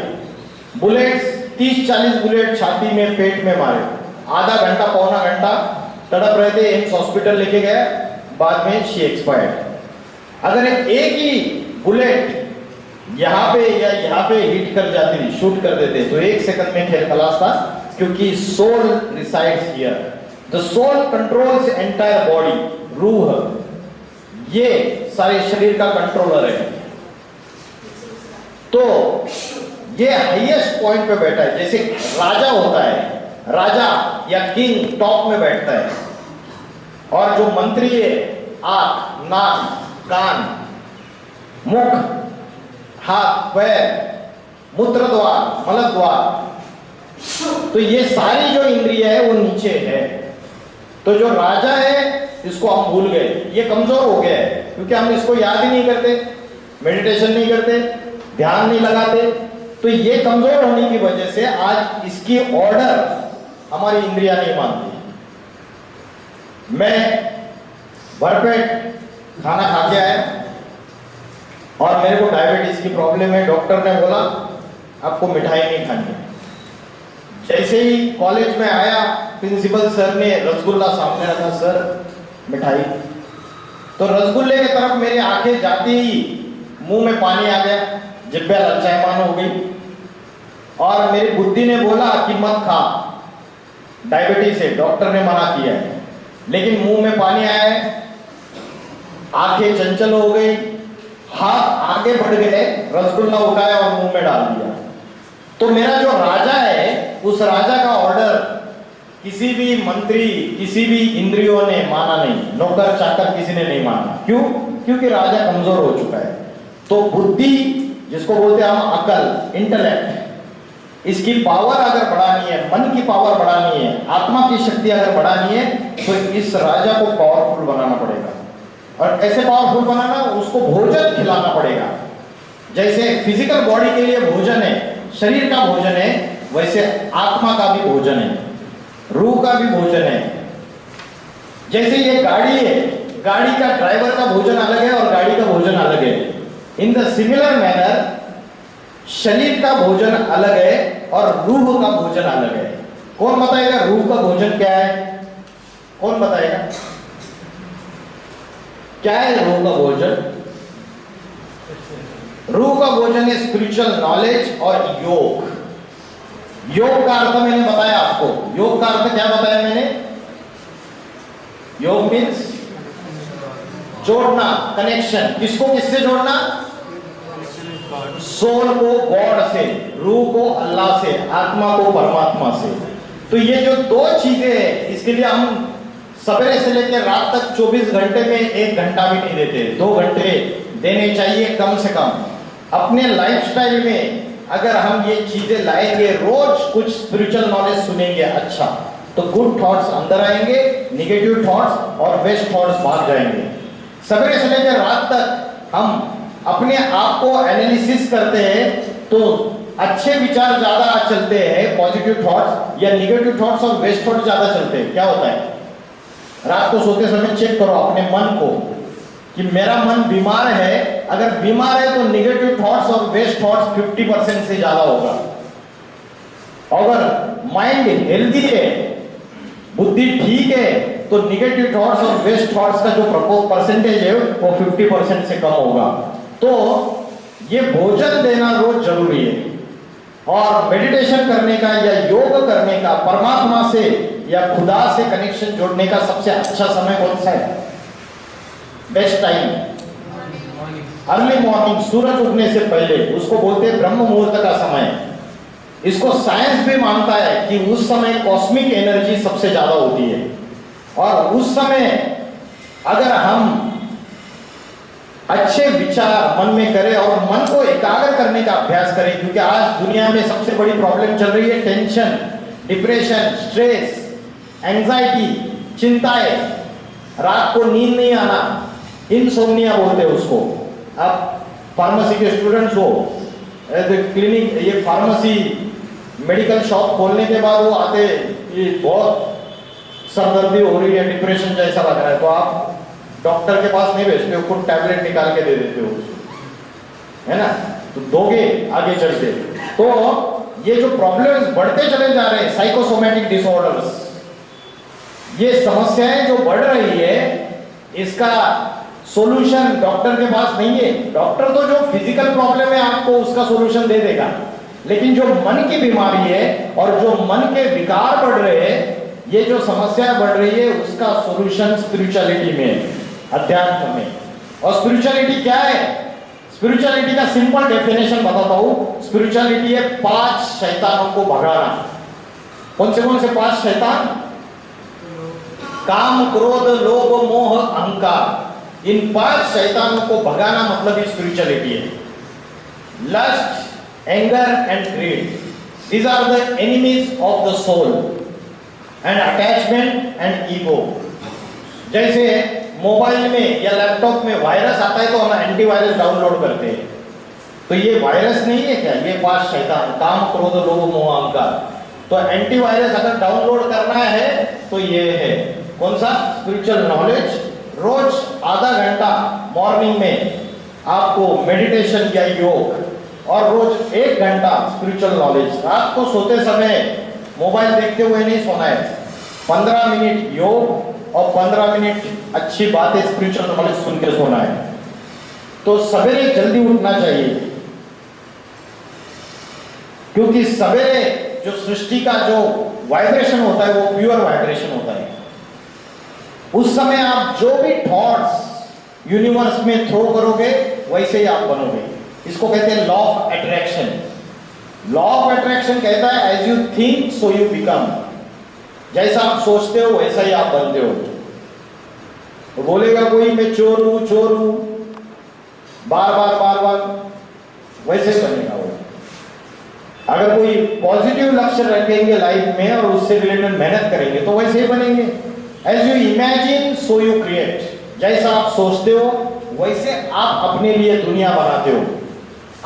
S1: बुलेट्स 30-40 बुलेट छाती में, पेट में मारे। आधा घंटा पौना घंटा तड़प रहे थे, एम्स हॉस्पिटल लेके गए, बाद में शी एक्सपायर्ड। अगर एक ही बुलेट यहां पे या यहां पे हिट कर जाती थी, शूट कर देते, तो 1 सेकंड में खेल खलास था, क्योंकि soul resides here. The soul controls entire body. रूह ये सारे शरीर का कंट्रोलर है। तो ये हाईएस्ट पॉइंट पे बैठा है। जैसे राजा होता है, राजा या किंग टॉप में बैठता है, और जो मंत्री है आंख, नाक, कान, मुख, हाथ, पैर, मूत्र द्वार, मल द्वार, तो ये सारी जो इंद्रिय है वो नीचे है। तो जो राजा है इसको हम भूल गए, ये कमजोर हो गया है, क्योंकि हम इसको याद ही नहीं करते, मेडिटेशन नहीं करते, ध्यान नहीं लगाते। तो ये कमजोर होने की वजह से आज इसकी ऑर्डर हमारी इंद्रियां नहीं मानती। मैं भरपेट खाना खा के आया और मेरे को डायबिटीज की प्रॉब्लम है, डॉक्टर ने बोला आपको मिठाई नहीं खानी। जैसे ही कॉलेज में आया, प्रिंसिपल सर ने रसगुल्ला सामने रखा, सर मिठाई। तो रसगुल्ले की तरफ मेरी आंखें जाती ही मुंह में पानी आ गया, जिब्बे ललचायमान हो गई, और मेरी बुद्धि ने बोला कि मत खा, डायबिटीज है, डॉक्टर ने मना किया है। लेकिन मुंह में पानी आया है, आंखें चंचल हो गई, हाथ आगे बढ़ गए, रसगुल्ला उठाया और मुंह में डाल दिया। तो मेरा जो राजा है, उस राजा का ऑर्डर किसी भी मंत्री, किसी भी इंद्रियों ने माना नहीं, नौकर चाकर किसी ने नहीं माना। क्यों? क्योंकि राजा कमजोर हो चुका है। तो बुद्धि, जिसको बोलते हैं हम अकल, इंटेलेक्ट, इसकी पावर अगर बढ़ानी है, मन की पावर बढ़ानी है, आत्मा की शक्ति अगर बढ़ानी है, तो इस राजा को पावरफुल बनाना पड़ेगा। और कैसे पावरफुल बनाना? उसको भोजन खिलाना पड़ेगा। जैसे फिजिकल बॉडी के लिए भोजन है, शरीर का भोजन है, वैसे आत्मा का भी भोजन है, रूह का भी भोजन है। जैसे ये गाड़ी है, गाड़ी का ड्राइवर का भोजन अलग है और गाड़ी का भोजन अलग है। इन द सिमिलर मैनर शरीर का भोजन अलग है और रूह का भोजन अलग है। कौन बताएगा रूह का भोजन क्या है? कौन बताएगा क्या है रूह का भोजन? रूह का भोजन है स्पिरिचुअल नॉलेज और योग। योग का अर्थ मैंने बताया आपको। योग का अर्थ क्या बताया मैंने? योग मीन्स जोड़ना, कनेक्शन। किसको किससे जोड़ना? सोल को गॉड से, रूह को अल्लाह से, आत्मा को परमात्मा से। तो ये जो 2 चीजें हैं, इसके लिए हम सवेरे से लेकर रात तक 24 घंटे में 1 घंटा भी नहीं देते, 2 घंटे देने चाहिए कम से कम। अपने लाइफस्टाइल में अगर हम ये चीजें लाएंगे, रोज कुछ स्पिरिचुअल नॉलेज सुनेंगे, अच्छा, तो गुड थॉट्स अंदर आएंगे, निगेटिव थॉट्स और बेस्ट थॉट्स भाग जाएंगे। सवेरे से लेकर रात तक हम अपने आप को एनालिसिस करते हैं, तो अच्छे विचार ज्यादा चलते हैं, पॉजिटिव थॉट्स, या निगेटिव थॉट्स और वेस्ट थॉट्स ज्यादा चलते हैं। क्या होता है? रात को सोते समय चेक करो अपने मन को कि मेरा मन बीमार है। अगर बीमार है तो निगेटिव थॉट्स और वेस्ट थॉट्स 50% से ज्यादा होगा। अगर माइंड हेल्दी है, बुद्धि ठीक है, तो निगेटिव थॉट्स और वेस्ट थॉट्स का जो परसेंटेज है वो 50% से कम होगा। तो ये भोजन देना रोज जरूरी है। और मेडिटेशन करने का या योग करने का, परमात्मा से या खुदा से कनेक्शन जोड़ने का सबसे अच्छा समय कौन सा है? बेस्ट टाइम अर्ली मॉर्निंग, सूरज उगने से पहले, उसको बोलते हैं ब्रह्म मुहूर्त का समय। इसको साइंस भी मानता है कि उस समय कॉस्मिक एनर्जी सबसे ज्यादा होती है, और उस समय अगर हम अच्छे विचार मन में करें और मन को एकाग्र करने का अभ्यास करें, क्योंकि आज दुनिया में सबसे बड़ी प्रॉब्लम चल रही है टेंशन, डिप्रेशन, स्ट्रेस, एंजाइटी, चिंताएं, रात को नींद नहीं आना, इंसोम्निया बोलते हैं उसको। आप फार्मेसी के स्टूडेंट्स हो, क्लिनिक, ये फार्मेसी मेडिकल शॉप खोलने के बाद वो आते, ये बहुत सरदर्दी हो रही है, डिप्रेशन जैसा लग रहा है, तो आप डॉक्टर के पास नहीं भेजते हो, खुद टैबलेट निकाल के दे देते हो, है ना, तो दोगे आगे चल के। तो ये जो प्रॉब्लम्स बढ़ते चले जा रहे हैं, साइकोसोमैटिक डिसऑर्डर्स, ये समस्याएं जो बढ़ रही है, इसका सॉल्यूशन डॉक्टर के पास नहीं है। डॉक्टर तो जो फिजिकल प्रॉब्लम है आपको उसका सॉल्यूशन दे देगा, लेकिन जो मन की बीमारी है और जो मन के विकार बढ़ रहे हैं, ये जो समस्या बढ़ रही है, उसका सॉल्यूशन स्पिरिचुअलिटी में है, अध्यात्म में। और स्पिरिचुअलिटी क्या है? स्पिरिचुअलिटी का सिंपल डेफिनेशन बताता हूं। स्पिरिचुअलिटी है 5 शैतानों को भगाना। कौन से 5 शैतान? काम, क्रोध, लोभ, मोह, अहंकार। इन 5 शैतानों को भगाना मतलब ही स्पिरिचुअलिटी है। Lust, anger and greed, these are the enemies of the soul, and attachment and ego। जैसे मोबाइल में या लैपटॉप में वायरस आता है तो हम एंटीवायरस डाउनलोड करते हैं, तो ये वायरस नहीं है क्या? ये 5 शैतान, काम, क्रोध, लोभ, मोह, अहंकार। तो एंटीवायरस अगर डाउनलोड करना है तो ये है कौन सा? Spiritual knowledge. रोज आधा घंटा मॉर्निंग में आपको मेडिटेशन या योग, और रोज 1 घंटा स्पिरिचुअल नॉलेज। रात को सोते समय मोबाइल देखते हुए नहीं सोना है। 15 मिनट योग और 15 मिनट अच्छी बातें, स्पिरिचुअल नॉलेज सुन के सोना है। तो सवेरे जल्दी उठना चाहिए, क्योंकि सवेरे जो सृष्टि का जो वाइब्रेशन होता है वो प्योर वाइब्रेशन होता है। उस समय आप जो भी थॉट्स यूनिवर्स में थ्रो करोगे वैसे ही आप बनोगे। इसको कहते हैं law of attraction. Law of attraction कहता है as you think so you become. जैसा आप सोचते हो वैसा ही आप बनते हो। तो बोलेगा कोई मैं चोर हूं, बार बार वैसे बनेगा वो। अगर कोई पॉजिटिव लक्ष्य रखेंगे लाइफ में और उससे रिलेटेड मेहनत करेंगे तो वैसे ही बनेंगे। As you imagine so you create. जैसा आप सोचते हो वैसे आप अपने लिए दुनिया बनाते हो।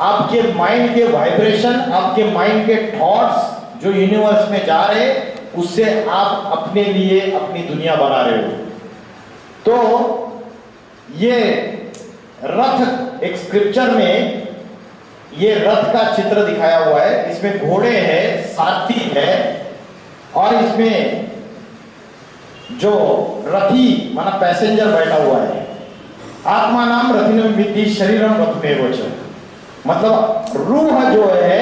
S1: आपके माइंड के वाइब्रेशन, आपके माइंड के थॉट्स जो यूनिवर्स में जा रहे हैं, उससे आप अपने लिए अपनी दुनिया बना रहे हो। तो ये रथ, एक स्क्रिप्चर में ये रथ का चित्र दिखाया हुआ है। इसमें घोड़े हैं, सारथी है, और इसमें जो रथी माना पैसेंजर बैठा हुआ है। आत्मा नाम रथिनम विद्धि शरीरम रथमेव च। मतलब रूह जो है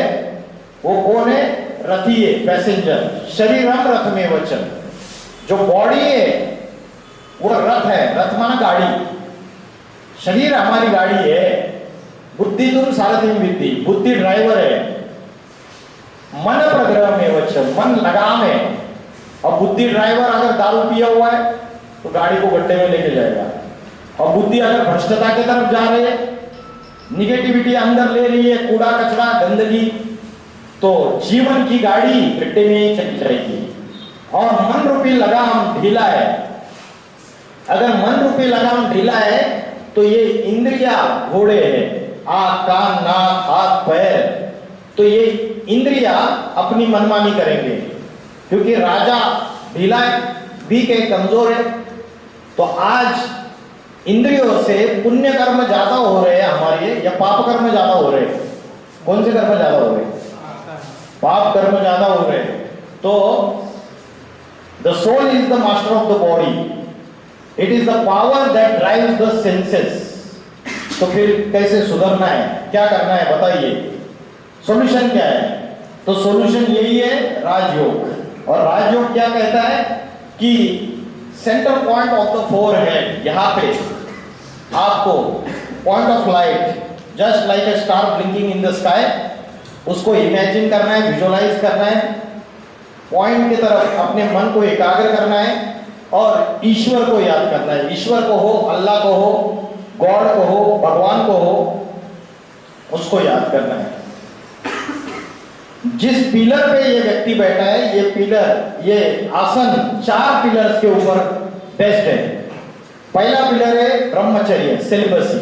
S1: वो कौन है? रथी है, पैसेंजर। शरीरम रथमेव च, जो बॉडी है वो रथ है। रथ माना गाड़ी, शरीर हमारी गाड़ी है। बुद्धि तुम सारथिम विद्धि, बुद्धि ड्राइवर है। मन प्रग्रह में वच, मन लगाम है। और बुद्धि ड्राइवर अगर दारू पिया हुआ है तो गाड़ी को गड्ढे में लेके जाएगा, और बुद्धि अगर भ्रष्टता की तरफ जा रही है, निगेटिविटी अंदर ले रही है, कूड़ा कचरा गंदगी, तो जीवन की गाड़ी गड्ढे में ही चली जाएगी। और मन रूपी लगाम ढीला है। अगर मन रूपी लगाम ढीला है तो ये इंद्रिया घोड़े है, आंख, कान, नाक, हाथ, पैर, तो ये इंद्रिया अपनी मनमानी करेंगे, क्योंकि राजा ढीला है, वीक है, कमजोर है। तो आज इंद्रियों से पुण्य कर्म ज्यादा हो रहे हैं हमारे, या पाप कर्म ज्यादा हो रहे हैं? कौन से कर्म ज्यादा हो रहे हैं? पाप कर्म ज्यादा हो रहे हैं। तो the soul is the master of the body, it is the power that drives the senses. तो फिर कैसे सुधरना है, क्या करना है बताइए? सॉल्यूशन क्या है? तो सॉल्यूशन यही है राजयोग। और राजयोग क्या कहता है कि centre point of the forehead, यहां पे आपको point of light just like a star blinking in the sky, उसको इमेजिन करना है, विजुअलाइज करना है, पॉइंट की तरफ अपने मन को एकाग्र करना है और ईश्वर को याद करना है। ईश्वर को हो, अल्लाह को हो, गॉड को हो, भगवान को हो, उसको याद करना है। जिस पिलर पे ये व्यक्ति बैठा है, ये पिलर, ये आसन 4 पिलर्स के ऊपर बेस्ट है। पहला पिलर है ब्रह्मचर्य, सेलिबसी,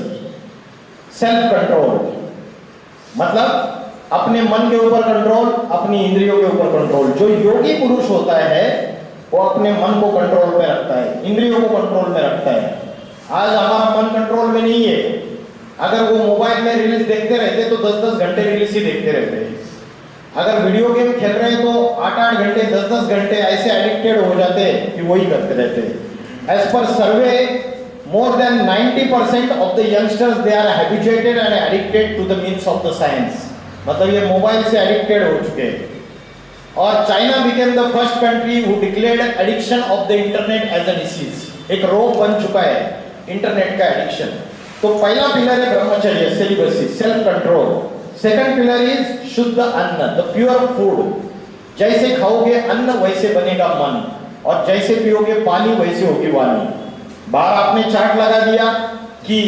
S1: सेल्फ कंट्रोल, मतलब अपने मन के ऊपर कंट्रोल, अपनी इंद्रियों के ऊपर कंट्रोल। जो योगी पुरुष होता है वो अपने मन को कंट्रोल में रखता है, इंद्रियों को कंट्रोल में रखता है। आज हमारा मन कंट्रोल में नहीं है। अगर वो मोबाइल में रील्स देखते रहते तो 10-10 घंटे रील्स ही देखते रहते हैं। अगर वीडियो गेम खेल रहे हैं तो 8-8 घंटे, 10-10 घंटे ऐसे एडिक्टेड हो जाते हैं कि वही करते रहते हैं। As per survey, more than 90% of the youngsters they are habituated and addicted to the means of the science, मतलब ये मोबाइल से एडिक्टेड हो चुके हैं। और China became the first country who declared addiction of the internet as a disease, एक रोग बन चुका है इंटरनेट का एडिक्शन। तो पहला पिलर है ब्रह्मचर्य, celibacy, self control. Second pillar is शुद्ध अन्न, द प्योर फूड। जैसे खाओगे अन्न वैसे बनेगा मन, और जैसे पियोगे पानी वैसे होगी वाणी। बाहर आपने चार्ट लगा दिया कि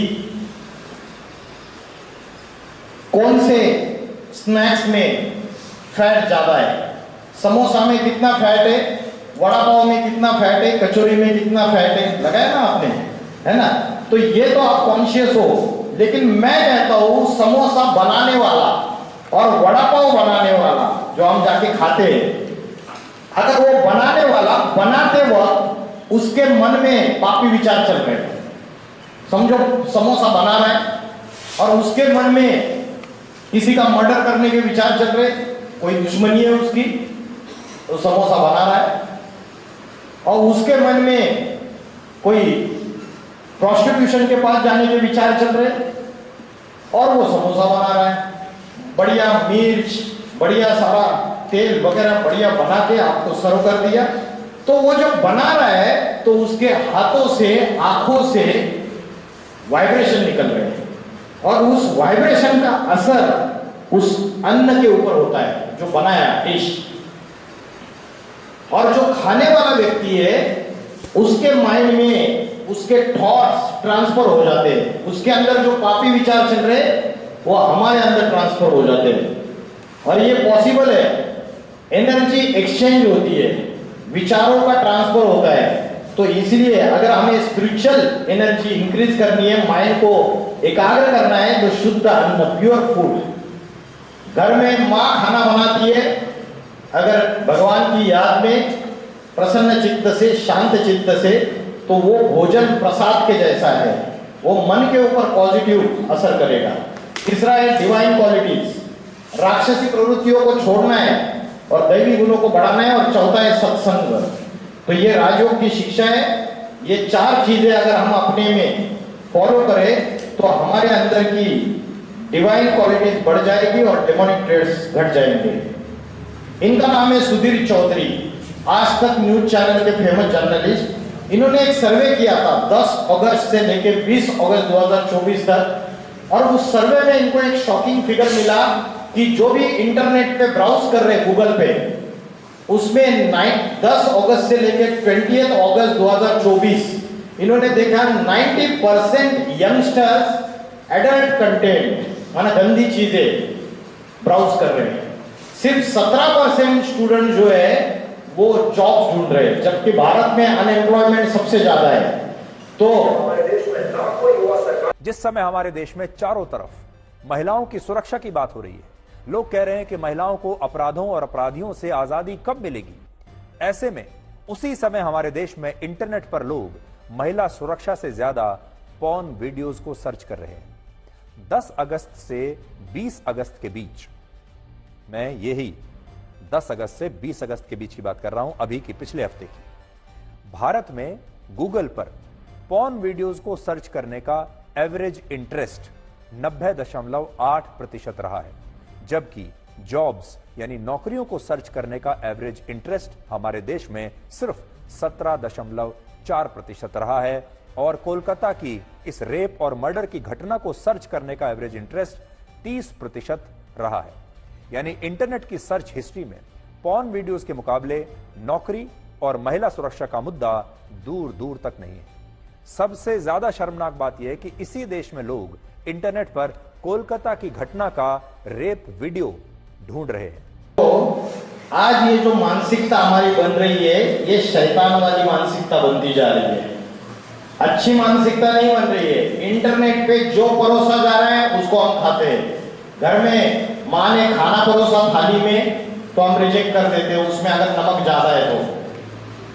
S1: कौन से स्नैक्स में फैट ज्यादा है, समोसा में कितना फैट है, वड़ा पाव में कितना फैट है, कचौरी में कितना फैट है, लगाया ना आपने, है ना। तो ये तो आप कॉन्शियस हो, लेकिन मैं कहता हूं समोसा बनाने वाला और वड़ा पाव बनाने वाला जो हम जाके खाते हैं, अगर वो बनाने वाला बनाते वक्त उसके मन में पापी विचार चल रहे हैं, समझो समोसा बना रहा है और उसके मन में किसी का मर्डर करने के विचार चल रहे, कोई दुश्मनी है उसकी, तो समोसा बना रहा है। और उसके मन में कोई प्रोस्टिट्यूशन के पास जाने के विचार चल रहे और वो समोसा बना रहा है। बढ़िया मिर्च, बढ़िया सारा तेल वगैरह बढ़िया बना के आपको सर्व कर दिया। तो वो जब बना रहा है तो उसके हाथों से, आंखों से वाइब्रेशन निकल रहे हैं और उस वाइब्रेशन का असर उस अन्न के ऊपर होता है जो बनाया डिश। और जो खाने वाला व्यक्ति है उसके माइंड में उसके थॉट्स ट्रांसफर हो जाते हैं, उसके अंदर जो पापी विचार चल रहे वो हमारे अंदर ट्रांसफर हो जाते हैं। और ये पॉसिबल है, एनर्जी एक्सचेंज होती है, विचारों का ट्रांसफर होता है। तो इसलिए अगर हमें स्पिरिचुअल एनर्जी इंक्रीज करनी है, माइंड को एकाग्र करना है, तो शुद्ध अन्न, प्योर फूड। घर में माँ खाना बनाती है, अगर भगवान की याद में प्रसन्न चित्त से, शांत चित्त से, तो वो भोजन प्रसाद के जैसा है, वो मन के ऊपर पॉजिटिव असर करेगा। तीसरा है डिवाइन क्वालिटीज, राक्षसी प्रवृत्तियों को छोड़ना है और दैवी गुणों को बढ़ाना है। और चौथा है सत्संग। तो ये राजयोग की शिक्षा है। ये 4 चीजें अगर हम अपने में फॉलो करें तो हमारे अंदर की डिवाइन क्वालिटीज बढ़ जाएगी और डेमोनिक ट्रेड्स घट जाएंगे। इनका नाम है सुधीर चौधरी, आज तक न्यूज चैनल के फेमस जर्नलिस्ट। इन्होंने एक सर्वे किया था 10 अगस्त से लेकर 20 अगस्त 2024 तक, और उस सर्वे में इनको एक शॉकिंग फिगर मिला कि जो भी इंटरनेट पे ब्राउज कर रहे गूगल पे, उसमें 10 अगस्त से लेकर 20 अगस्त 2024 इन्होंने देखा 90% यंगस्टर्स एडल्ट कंटेंट माना गंदी चीजें ब्राउज कर रहे हैं। सिर्फ 17% स्टूडेंट जो है वो जॉब ढूंढ रहे हैं, जबकि भारत में अनएम्प्लॉयमेंट सबसे ज्यादा है। तो
S5: जिस समय हमारे देश में चारों तरफ महिलाओं की सुरक्षा की बात हो रही है, लोग कह रहे हैं कि महिलाओं को अपराधों और अपराधियों से आजादी कब मिलेगी, ऐसे में उसी समय हमारे देश में इंटरनेट पर लोग महिला सुरक्षा से ज्यादा पॉर्न वीडियोस को सर्च कर रहे हैं। 10 अगस्त से 20 अगस्त के बीच, मैं यही 10 अगस्त से 20 अगस्त के बीच की बात कर रहा हूं, अभी की पिछले हफ्ते की, भारत में गूगल पर पॉर्न वीडियोस को सर्च करने का एवरेज इंटरेस्ट 90.8% रहा है, जबकि जॉब्स यानी नौकरियों को सर्च करने का एवरेज इंटरेस्ट हमारे देश में सिर्फ 17.4% रहा है। और कोलकाता की इस रेप और मर्डर की घटना को सर्च करने का एवरेज इंटरेस्ट 30% रहा है। यानी इंटरनेट की सर्च हिस्ट्री में पॉर्न वीडियोस के मुकाबले नौकरी और महिला सुरक्षा का मुद्दा दूर दूर तक नहीं है। सबसे ज्यादा शर्मनाक बात यह है कि इसी देश में लोग इंटरनेट पर कोलकाता की घटना का रेप वीडियो ढूंढ रहे हैं।
S1: तो आज ये जो मानसिकता हमारी बन रही है, ये शैतान वाली मानसिकता बनती जा रही है, अच्छी मानसिकता नहीं बन रही है। इंटरनेट पे जो परोसा जा रहा है उसको हम खाते हैं। घर में माँ ने खाना परोसा थाली में तो हम रिजेक्ट कर देते हैं, उसमें अगर नमक ज्यादा है तो।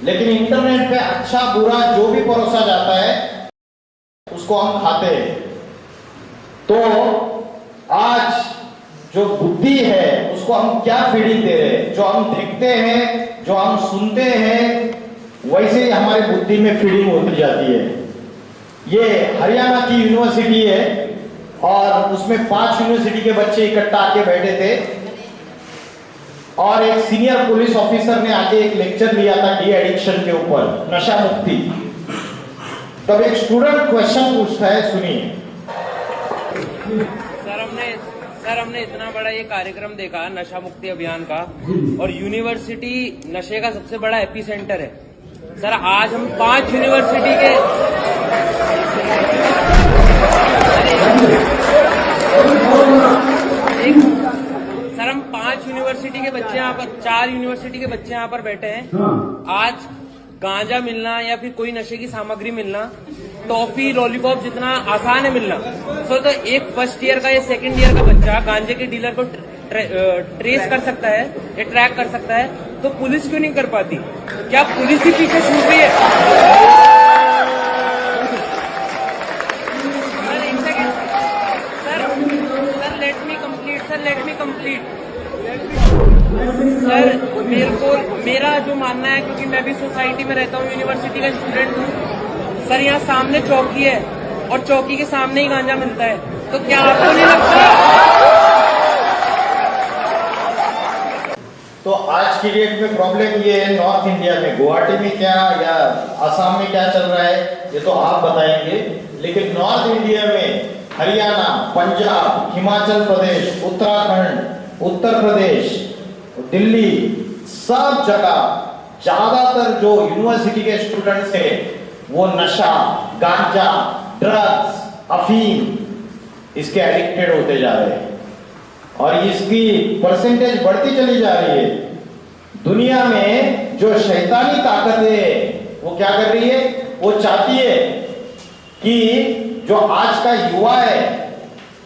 S1: लेकिन इंटरनेट पे अच्छा बुरा जो भी परोसा जाता है उसको हम खाते हैं। तो आज जो बुद्धि है उसको हम क्या फीडिंग दे रहे हैं? जो हम देखते हैं, जो हम सुनते हैं, वैसे ही हमारी बुद्धि में फीडिंग होती जाती है। ये हरियाणा की यूनिवर्सिटी है और उसमें 5 यूनिवर्सिटी के बच्चे इकट्ठा आके बैठे थे और एक सीनियर पुलिस ऑफिसर ने आके एक लेक्चर लिया था डी एडिक्शन के ऊपर, नशा मुक्ति। तब एक स्टूडेंट क्वेश्चन पूछता है, सुनिए।
S6: सर हमने इतना बड़ा ये कार्यक्रम देखा नशा मुक्ति अभियान का, और यूनिवर्सिटी नशे का सबसे बड़ा एपी सेंटर है। सर आज हम 5 यूनिवर्सिटी के सर हम 5 यूनिवर्सिटी के बच्चे यहाँ पर, 4 यूनिवर्सिटी के बच्चे यहाँ पर बैठे हैं। आज गांजा मिलना या फिर कोई नशे की सामग्री मिलना, टॉफी लॉलीपॉप जितना आसान है मिलना, तो एक फर्स्ट ईयर का या सेकंड ईयर का बच्चा गांजे के डीलर को ट्रेस कर सकता है या ट्रैक कर सकता है, तो पुलिस क्यों नहीं कर पाती? क्या पुलिस ही पीछे छूट रही है? सर एक second sir let me complete sir मेरा जो मानना है, क्योंकि मैं भी सोसाइटी में रहता हूँ, यूनिवर्सिटी का स्टूडेंट हूँ सर, यहाँ सामने चौकी है और चौकी के सामने ही गांजा मिलता है, तो क्या आपको नहीं लगता?
S1: तो आज की डेट में प्रॉब्लम ये है, नॉर्थ इंडिया में गुवाहाटी में क्या या असम में क्या चल रहा है ये तो आप बताएंगे, लेकिन नॉर्थ इंडिया में हरियाणा, पंजाब, हिमाचल प्रदेश, उत्तराखंड, उत्तर प्रदेश, दिल्ली, सब जगह ज्यादातर जो यूनिवर्सिटी के स्टूडेंट्स हैं वो नशा, गांजा, ड्रग्स, अफीम इसके एडिक्टेड होते जा रहे हैं और इसकी परसेंटेज बढ़ती चली जा रही है। दुनिया में जो शैतानी ताकत है वो क्या कर रही है? वो चाहती है कि जो आज का युवा है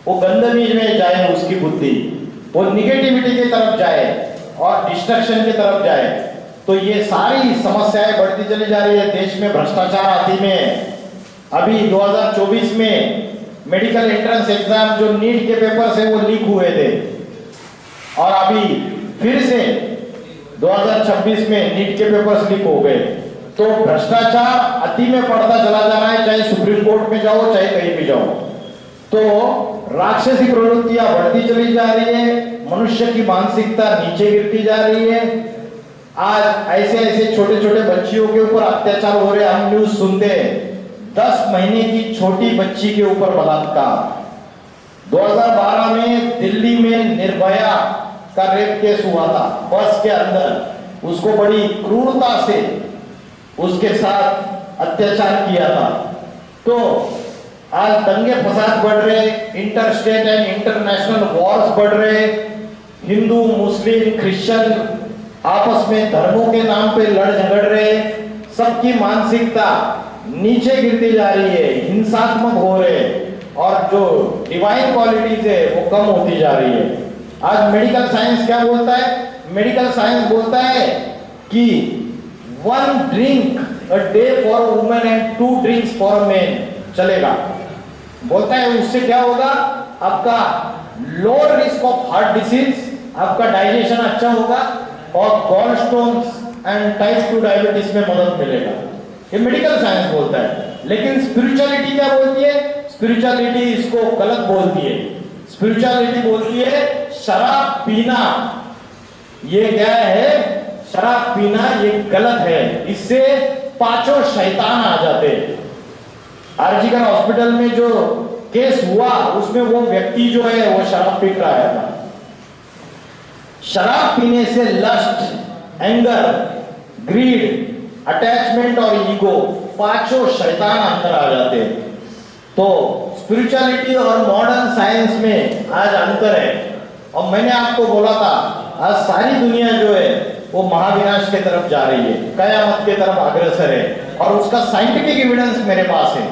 S1: वो गंदगी में जाए, उसकी बुद्धि वो निगेटिविटी की तरफ जाए और डिस्ट्रक्शन की तरफ जाए। तो ये सारी समस्याएं बढ़ती चली जा रही है। देश में भ्रष्टाचार आती में, अभी 2024 में मेडिकल एंट्रेंस एग्जाम जो नीट के पेपर्स है वो लीक हुए थे और अभी फिर से 2026 में नीट के पेपर्स लीक हो गए। तो भ्रष्टाचार अति में बढ़ता चला जा रहा है, चाहे सुप्रीम कोर्ट में जाओ चाहे कहीं भी जाओ। तो राक्षसी प्रवृत्तियां बढ़ती चली जा रही है, मनुष्य की मानसिकता नीचे गिरती जा रही है। आज ऐसे ऐसे छोटे छोटे बच्चियों के ऊपर अत्याचार हो रहे, हम न्यूज सुनते हैं 10 महीने की छोटी बच्ची के ऊपर बलात्कार। 2012 में दिल्ली में निर्भया का रेप केस हुआ था, बस के अंदर उसको बड़ी क्रूरता से उसके साथ अत्याचार किया था। तो आज दंगे फसाद बढ़ रहे, इंटरस्टेट एंड इंटरनेशनल वॉर्स बढ़ रहे, हिंदू, मुस्लिम, क्रिश्चियन आपस में धर्मों के नाम पे लड़ झगड़ रहे, सबकी मानसिकता नीचे गिरती जा रही है, हिंसात्मक हो रहे और जो डिवाइन क्वालिटीज है वो कम होती जा रही है। आज मेडिकल साइंस क्या बोलता है? मेडिकल साइंस बोलता है कि 1 drink a day for a woman and 2 drinks for a man चलेगा। बोलता है उससे क्या होगा? आपका lower risk of heart disease, आपका डाइजेशन अच्छा होगा और gall stones and type 2 diabetes में मदद मिलेगा। ये मेडिकल साइंस बोलता है। लेकिन स्पिरिचुअलिटी क्या बोलती है? स्पिरिचुअलिटी इसको गलत बोलती है। स्पिरिचुअलिटी बोलती है शराब पीना ये क्या है? शराब पीना ये गलत है, इससे 5 शैतान आ जाते हैं। आरजीकर हॉस्पिटल में जो केस हुआ उसमें वो व्यक्ति जो है वो शराब पी कर आया था। शराब पीने से लस्ट, एंगर, ग्रीड, अटैचमेंट और ईगो पांचों शैतान अंदर आ जाते हैं। तो स्पिरिचुअलिटी और मॉडर्न साइंस में आज अंतर है। और मैंने आपको बोला था आज सारी दुनिया जो है वो महाविनाश की तरफ जा रही है, कयामत की तरफ अग्रसर है, और उसका साइंटिफिक एविडेंस मेरे पास है,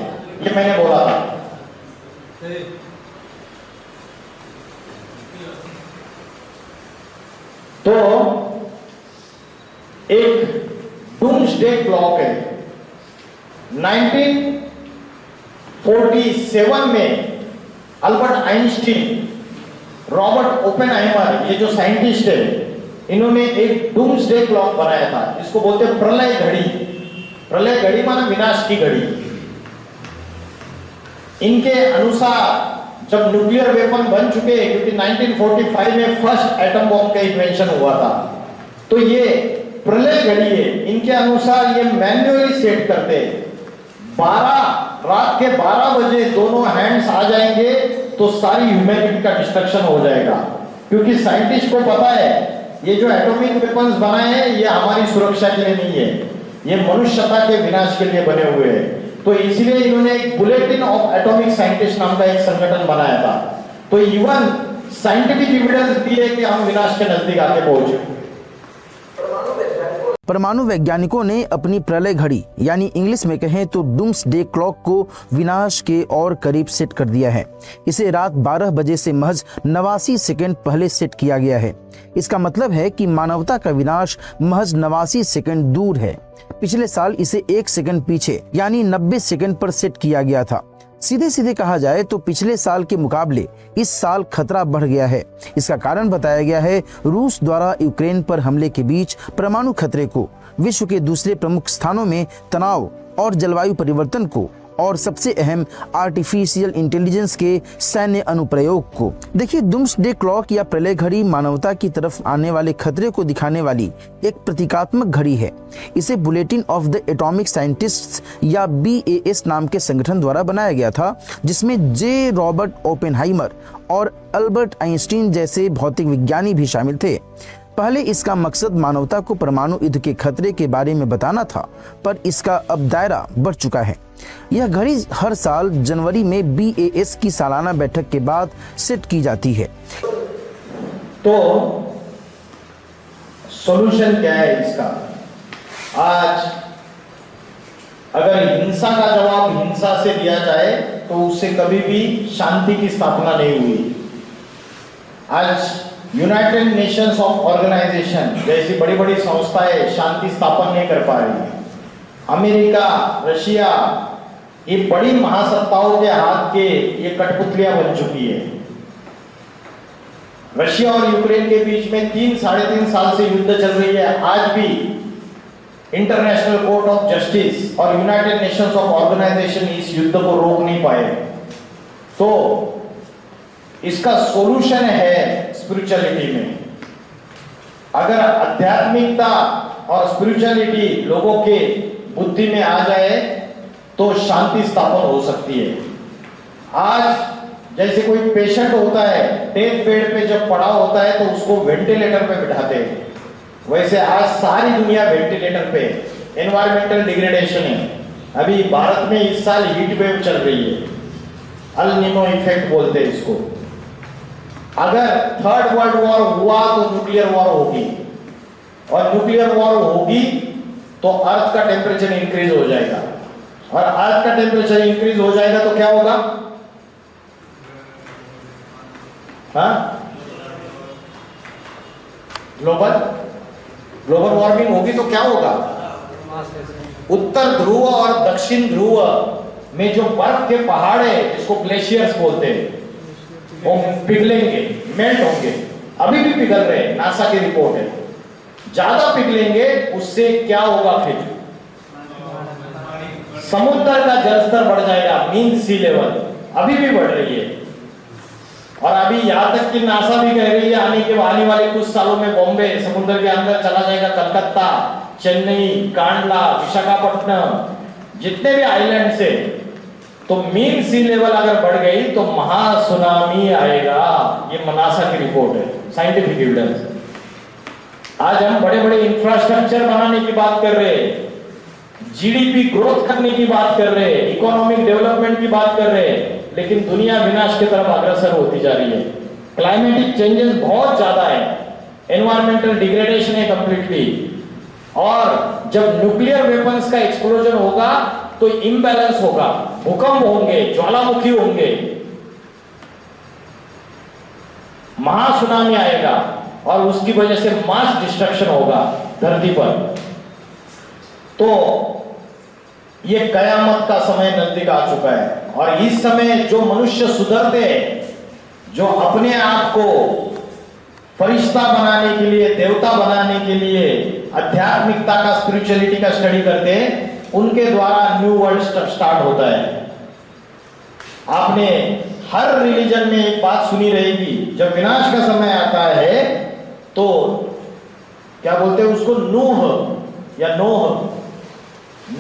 S1: ये मैंने बोला था। तो एक डूम्सडे क्लॉक है। 1947 में अल्बर्ट आइंस्टीन, रॉबर्ट ओपेनहाइमर, ये जो साइंटिस्ट है, इन्होंने एक डूम्सडे क्लॉक बनाया था। इसको बोलते हैं प्रलय घड़ी। प्रलय घड़ी माना विनाश की घड़ी। इनके अनुसार जब न्यूक्लियर वेपन बन चुके, क्योंकि 1945 में फर्स्ट एटम बॉम्ब का इन्वेंशन हुआ था, तो ये प्रलय घड़ी है। इनके अनुसार ये मैन्युअली सेट करते, 12 रात के 12 बजे दोनों हैंड्स आ जाएंगे तो सारी ह्यूमैनिटी का डिस्ट्रक्शन हो जाएगा। क्योंकि साइंटिस्ट को पता है ये जो एटॉमिक वेपन्स बनाए हैं ये हमारी सुरक्षा के लिए नहीं है, ये मनुष्यता के विनाश के लिए बने हुए हैं। तो इसलिए इन्होंने एक बुलेटिन ऑफ एटॉमिक साइंटिस्ट नाम का एक संगठन बनाया था। तो इवन साइंटिफिक एविडेंस भी है कि हम विनाश के नजदीक आके पहुंचे।
S7: परमाणु वैज्ञानिकों ने अपनी प्रलय घड़ी यानी इंग्लिश में कहें तो डूम्सडे क्लॉक को विनाश के और करीब सेट कर दिया है। इसे रात 12 बजे से महज 89 सेकंड पहले सेट किया गया है। इसका मतलब है कि मानवता का विनाश महज 89 सेकंड दूर है। पिछले साल इसे 1 सेकंड पीछे यानी 90 सेकंड पर सेट किया गया था। सीधे सीधे कहा जाए तो पिछले साल के मुकाबले इस साल खतरा बढ़ गया है। इसका कारण बताया गया है रूस द्वारा यूक्रेन पर हमले के बीच परमाणु खतरे को, विश्व के दूसरे प्रमुख स्थानों में तनाव और जलवायु परिवर्तन को, और सबसे अहम आर्टिफिशियल इंटेलिजेंस के सैन्य अनुप्रयोग को। देखिए, डूम्सडे क्लॉक या प्रलय घड़ी मानवता की तरफ आने वाले खतरे को दिखाने वाली एक प्रतीकात्मक घड़ी है। इसे bulletin of the atomic scientists या BAS नाम के संगठन द्वारा बनाया गया था, जिसमें जे रॉबर्ट ओपेनहाइमर और अल्बर्ट आइंस्टीन जैसे भौतिक विज्ञानी भी शामिल थे। पहले इसका मकसद मानवता को परमाणु युद्ध के खतरे के बारे में बताना था, पर इसका अब दायरा बढ़ चुका है। यह घड़ी हर साल जनवरी में BAS की सालाना बैठक के बाद सेट की जाती है।
S1: तो सॉल्यूशन क्या है इसका? आज अगर हिंसा का जवाब हिंसा से दिया जाए तो उससे कभी भी शांति की स्थापना नहीं हुई। आज यूनाइटेड नेशंस ऑफ ऑर्गेनाइजेशन जैसी बड़ी बड़ी संस्थाएं शांति स्थापन नहीं कर पा रही। अमेरिका, रशिया, ये बड़ी महासत्ताओं के हाथ के ये कठपुतलियां बन चुकी है। रशिया और यूक्रेन के बीच में 3-3.5 साल से युद्ध चल रही है। आज भी इंटरनेशनल कोर्ट ऑफ जस्टिस और यूनाइटेड नेशंस ऑफ ऑर्गेनाइजेशन इस युद्ध को रोक नहीं पाए। तो इसका सॉल्यूशन है स्पिरिचुअलिटी में। अगर आध्यात्मिकता और स्पिरिचुअलिटी लोगों के बुद्धि में आ जाए तो शांति स्थापन हो सकती है। आज जैसे कोई पेशेंट होता है, डेथ बेड पे जब पड़ा होता है तो उसको वेंटिलेटर पे बिठाते हैं, वैसे आज सारी दुनिया वेंटिलेटर पे। एनवायरमेंटल डिग्रेडेशन है। अभी भारत में इस साल हीट वेव चल रही है, अल नीनो इफेक्ट बोलते हैं इसको। अगर थर्ड वर्ल्ड वॉर हुआ तो न्यूक्लियर वॉर होगी, और न्यूक्लियर वॉर होगी तो अर्थ का टेम्परेचर इंक्रीज हो जाएगा, और अर्थ का टेम्परेचर इंक्रीज हो जाएगा तो क्या होगा? ग्लोबल वार्मिंग होगी तो क्या होगा? उत्तर ध्रुव और दक्षिण ध्रुव में जो बर्फ के पहाड़ है, जिसको ग्लेशियर्स बोलते हैं, वो पिघलेंगे, मेल्ट होंगे। अभी भी पिघल रहे हैं, नासा की रिपोर्ट है। ज्यादा पिघलेंगे, उससे क्या होगा? फिर समुद्र का जलस्तर बढ़ जाएगा, मीन सी लेवल अभी भी बढ़ रही है। और अभी यहां तक कि नासा भी कह रही है आने वाले कुछ सालों में बॉम्बे समुद्र के अंदर चला जाएगा। कलकत्ता, चेन्नई, कांडला, विशाखापट्टनम, जितने भी आइलैंड से तो मीन सी लेवल अगर बढ़ गई तो महासुनामी आएगा। ये नासा की रिपोर्ट है, साइंटिफिक एविडेंस। आज हम बड़े बड़े इंफ्रास्ट्रक्चर बनाने की बात कर रहे हैं, जीडीपी ग्रोथ करने की बात कर रहे हैं, इकोनॉमिक डेवलपमेंट की बात कर रहे हैं, लेकिन दुनिया विनाश की तरफ अग्रसर होती जा रही है। क्लाइमेटिक चेंजेस बहुत ज्यादा है, एनवायरमेंटल डिग्रेडेशन है कंप्लीटली। और जब न्यूक्लियर वेपन्स का एक्सप्लोजन होगा तो इम्बैलेंस होगा, भूकंप होंगे, ज्वालामुखी होंगे, महासुनामी आएगा और उसकी वजह से मास डिस्ट्रक्शन होगा धरती पर। तो ये कयामत का समय नजदीक आ चुका है। और इस समय जो मनुष्य सुधरते हैं, जो अपने आप को फरिश्ता बनाने के लिए, देवता बनाने के लिए आध्यात्मिकता का, स्पिरिचुअलिटी का स्टडी करते हैं, उनके द्वारा न्यू वर्ल्ड स्टार्ट होता है। आपने हर रिलीजन में एक बात सुनी रहेगी, जब विनाश का समय आता है तो क्या बोलते हैं उसको, नूह या नोह।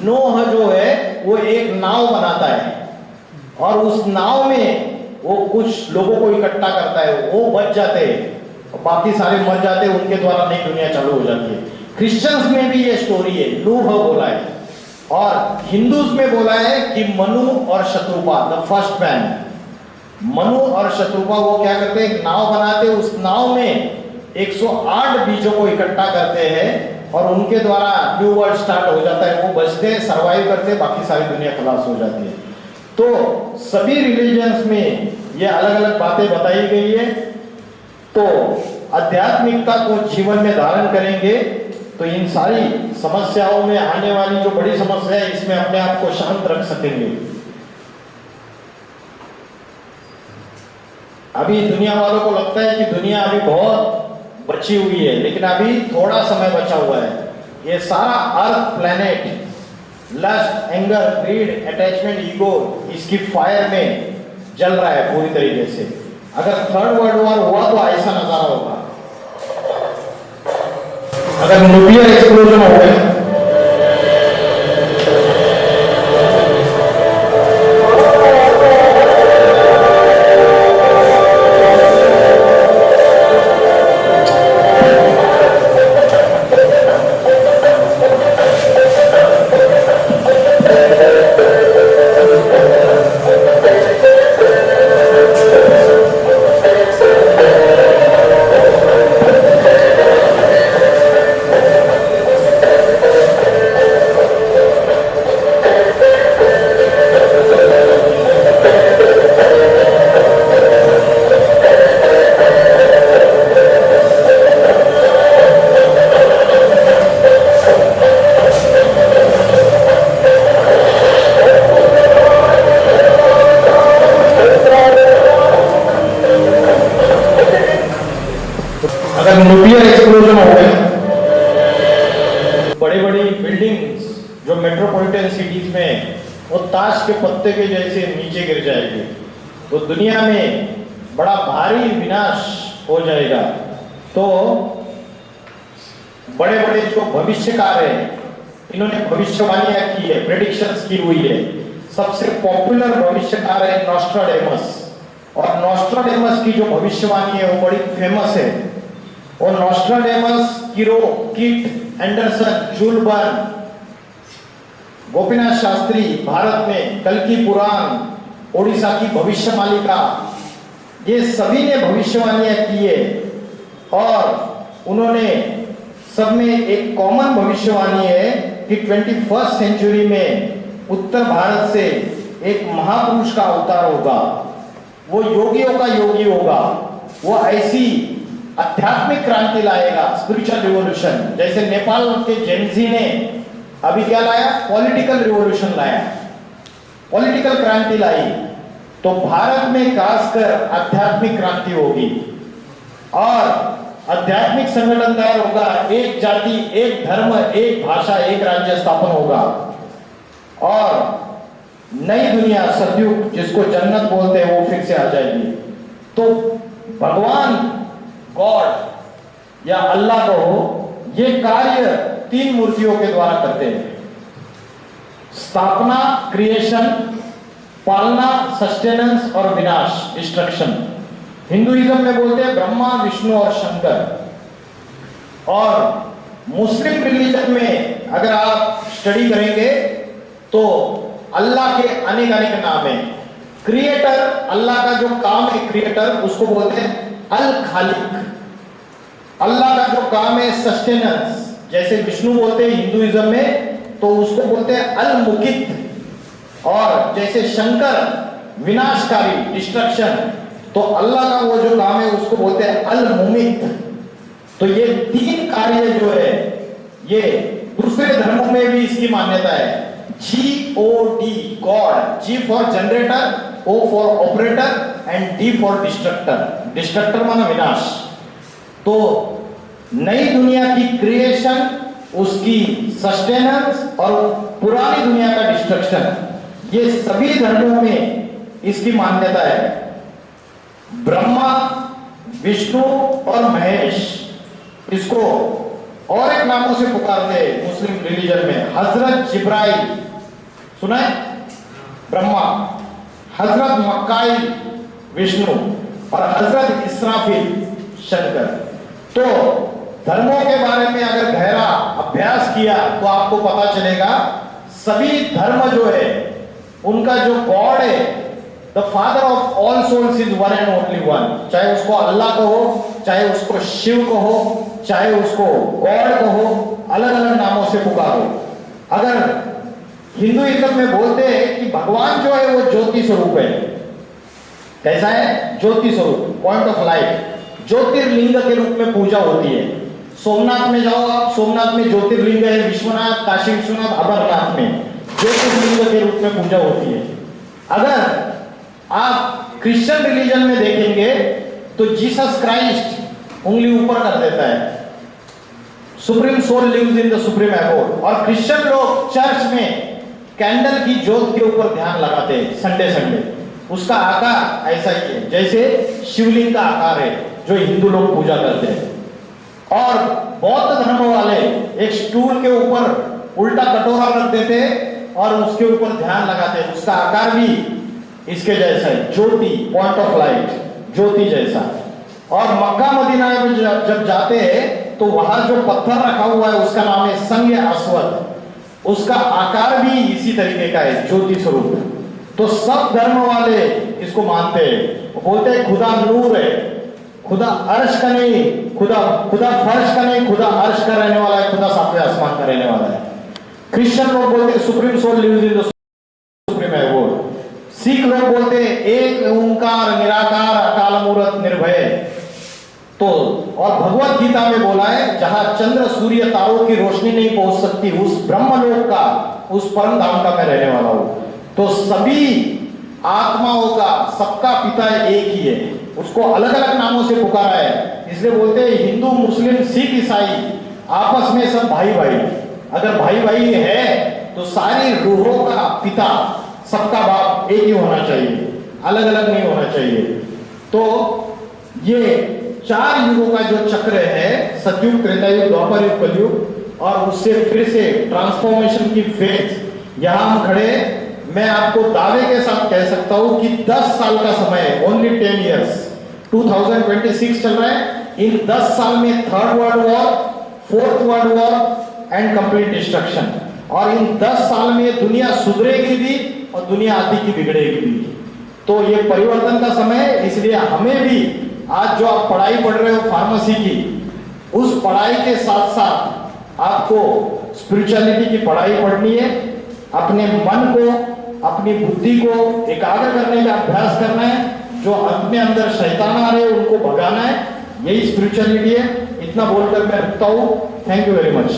S1: नोह जो है वो एक नाव बनाता है और उस नाव में वो कुछ लोगों को इकट्ठा करता है, वो बच जाते हैं, बाकी सारे मर जाते हैं, उनके द्वारा नई दुनिया चालू हो जाती है। क्रिश्चियंस में भी ये स्टोरी है, नूह बोला है। और हिंदूज में बोला है कि मनु और Shatrupa, the first man. Manu और शत्रुपा वो क्या करते हैं, एक नाव बनाते हैं, उस नाव में 108 बीजों को इकट्ठा करते हैं और उनके द्वारा न्यू वर्ल्ड स्टार्ट हो जाता है। वो बचते हैं, सर्वाइव करते हैं, बाकी सारी दुनिया खलास हो जाती है। तो सभी रिलीजन्स में ये अलग अलग बातें बताई गई है। तो आध्यात्मिकता को जीवन में धारण करेंगे तो इन सारी समस्याओं में, आने वाली जो बड़ी समस्या है, इसमें अपने आप को शांत रख सकेंगे। अभी दुनिया वालों को लगता है कि दुनिया अभी बहुत बची हुई है, लेकिन अभी थोड़ा समय बचा हुआ है। ये सारा earth planet lust, anger, greed, attachment, ego, इसकी फायर में जल रहा है पूरी तरीके से। अगर थर्ड वर्ल्ड वॉर हुआ तो ऐसा नजारा होगा। अगर न्यूक्लियर एक्सप्लोजन हो गया, अगर न्यूक्लियर एक्सप्लोजन हो गया, बड़ी बड़ी बिल्डिंग्स जो मेट्रोपॉलिटन सिटीज में, वो ताश के पत्ते के जैसे नीचे गिर जाएगी। तो दुनिया में बड़ा भारी विनाश हो जाएगा। तो बड़े बड़े जो भविष्यकार हैं, इन्होंने भविष्यवाणियां की है, प्रेडिक्शंस की हुई है। सबसे पॉपुलर भविष्यकार है नॉस्ट्राडेमस, और नॉस्ट्राडेमस की जो भविष्यवाणी है वो बड़ी फेमस है। और नॉस्ट्राडेमस, किरो, किट, Anderson, Jules Verne, Gopinath Shastri, Bharat में कल्कि पुराण, ओडिशा की भविष्य मालिका, ये सभी ने भविष्यवाणियां की है। और उन्होंने सब में एक कॉमन भविष्यवाणी है कि 21st सेंचुरी में उत्तर भारत से एक महापुरुष का अवतार होगा। वो योगियों का योगी होगा। वो ऐसी आध्यात्मिक क्रांति लाएगा, स्पिरिचुअल रिवॉल्यूशन। जैसे नेपाल के जेनजी ने अभी क्या लाया, पॉलिटिकल रिवॉल्यूशन लाया, पॉलिटिकल क्रांति लाई। तो भारत में खासकर आध्यात्मिक क्रांति होगी और आध्यात्मिक संगठन तैयार होगा। एक जाति, एक धर्म, एक भाषा, एक राज्य स्थापन होगा और नई दुनिया, सतयुग, जिसको जन्नत बोलते हैं, वो फिर से आ जाएगी। तो भगवान, गॉड या अल्लाह को ये कार्य 3 मूर्तियों के द्वारा करते हैं। स्थापना, क्रिएशन पालना, सस्टेनेंस और विनाश, डिस्ट्रक्शन। हिंदुइज्म में बोलते हैं ब्रह्मा, विष्णु और शंकर। और मुस्लिम रिलीजन में अगर आप स्टडी करेंगे तो अल्लाह के अनेक अनेक नाम है। क्रिएटर, अल्लाह का जो काम है क्रिएटर, उसको बोलते हैं अल खालिक। अल्लाह का जो काम है सस्टेनेंस, जैसे विष्णु बोलते हैं हिंदुइज्म में तो उसको बोलते हैं अल मुकित। और जैसे शंकर विनाशकारी, डिस्ट्रक्शन, तो अल्लाह का वो जो काम है उसको बोलते हैं अल मुमित। तो ये तीन कार्य जो है ये दूसरे धर्मों में भी इसकी मान्यता है। GOD, God, G for generator, O for operator and D for destructor. Destructor माना विनाश। तो नई दुनिया की क्रिएशन, उसकी सस्टेनेंस और पुरानी दुनिया का डिस्ट्रक्शन, ये सभी धर्मों में इसकी मान्यता है। ब्रह्मा, विष्णु और महेश, इसको और एक नामों से पुकारते हैं मुस्लिम रिलीजन में। हजरत जिब्राइल, सुना है? ब्रह्मा, हजरत मक्काइल विष्णु और हजरत इसराफिल शंकर। तो धर्मों के बारे में अगर गहरा अभ्यास किया तो आपको पता चलेगा सभी धर्म जो है उनका जो गॉड है, the father of all souls is one and only one. चाहे उसको अल्लाह कहो, चाहे उसको शिव कहो, चाहे उसको गॉड कहो, अलग अलग नामों से पुकारो। अगर हिंदुइज्म में बोलते हैं कि भगवान जो है वो ज्योति स्वरूप है। कैसा है? ज्योति स्वरूप, पॉइंट ऑफ लाइट। ज्योतिर्लिंग के रूप में पूजा होती है। सोमनाथ में जाओ आप, सोमनाथ में ज्योतिर्लिंग है। विश्वनाथ, काशी विश्वनाथ, अमरनाथ में ज्योतिर्लिंग के रूप में पूजा होती है। अगर आप क्रिश्चियन रिलीजन में देखेंगे तो जीसस क्राइस्ट उंगली ऊपर कर देता है, supreme soul lives in the supreme abode. और क्रिश्चियन लोग चर्च में कैंडल की ज्योत के ऊपर ध्यान लगाते हैं संडे संडे। उसका आकार ऐसा ही है जैसे शिवलिंग का आकार है जो हिंदू लोग पूजा करते हैं। और बौद्ध धर्म वाले एक स्टूल के ऊपर उल्टा कटोरा रख देते हैं और उसके ऊपर ध्यान लगाते हैं। उसका आकार भी इसके जैसा है, ज्योति, पॉइंट ऑफ लाइट, ज्योति जैसा। और मक्का मदीना में जब जाते हैं तो वहां जो पत्थर रखा हुआ है उसका नाम है संग अस्वद। उसका आकार भी इसी तरीके का है, ज्योति स्वरूप। तो सब धर्म वाले इसको मानते हैं। वो बोलते हैं खुदा नूर है, खुदा अर्श का नहीं, खुदा फर्श का नहीं, खुदा अर्श का रहने वाला है, खुदा सातवें आसमान का रहने वाला है। क्रिश्चियन लोग बोलते हैं supreme soul lives in the supreme abode. Sikh लोग बोलते हैं एक ओंकार निराकार अकाल मूर्त निर्भय। तो और भगवत गीता में बोला है जहां चंद्र सूर्य तारों की रोशनी नहीं पहुंच सकती, उस ब्रह्मलोक का, उस परम धाम का मैं रहने वाला हूं। तो सभी आत्माओं का सबका पिता एक ही है, उसको अलग अलग नामों से पुकारा है। इसलिए बोलते हैं हिंदू, मुस्लिम, सिख, ईसाई आपस में सब भाई भाई। अगर भाई भाई है तो सारी रूहों का पिता, सबका बाप एक ही होना चाहिए, अलग अलग नहीं होना चाहिए। तो ये 4 युगों का जो चक्र है, सतयुग, त्रेतायुग, द्वापर युग, कलयुग, और उससे फिर से ट्रांसफॉर्मेशन की फेज, यहां हम खड़े, मैं आपको दावे के साथ कह सकता हूं कि 10 साल का समय है, ओनली 10 इयर्स। 2026 चल रहा है। इन 10 साल में 3rd world war, 4th world war and complete destruction. और इन 10 साल में दुनिया सुधरेगी भी और दुनिया आधी की बिगड़ेगी भी। तो ये परिवर्तन का समय है। इसलिए हमें भी आज जो आप पढ़ाई पढ़ रहे हो फार्मेसी की, उस पढ़ाई के साथ साथ आपको स्पिरिचुअलिटी की पढ़ाई पढ़नी है। अपने मन को, अपनी बुद्धि को एकाग्र करने का अभ्यास करना है। जो अपने अंदर शैतान आ रहे हैं उनको भगाना है। यही स्पिरिचुअलिटी है। इतना बोलकर मैं रुकता हूं। Thank you very much.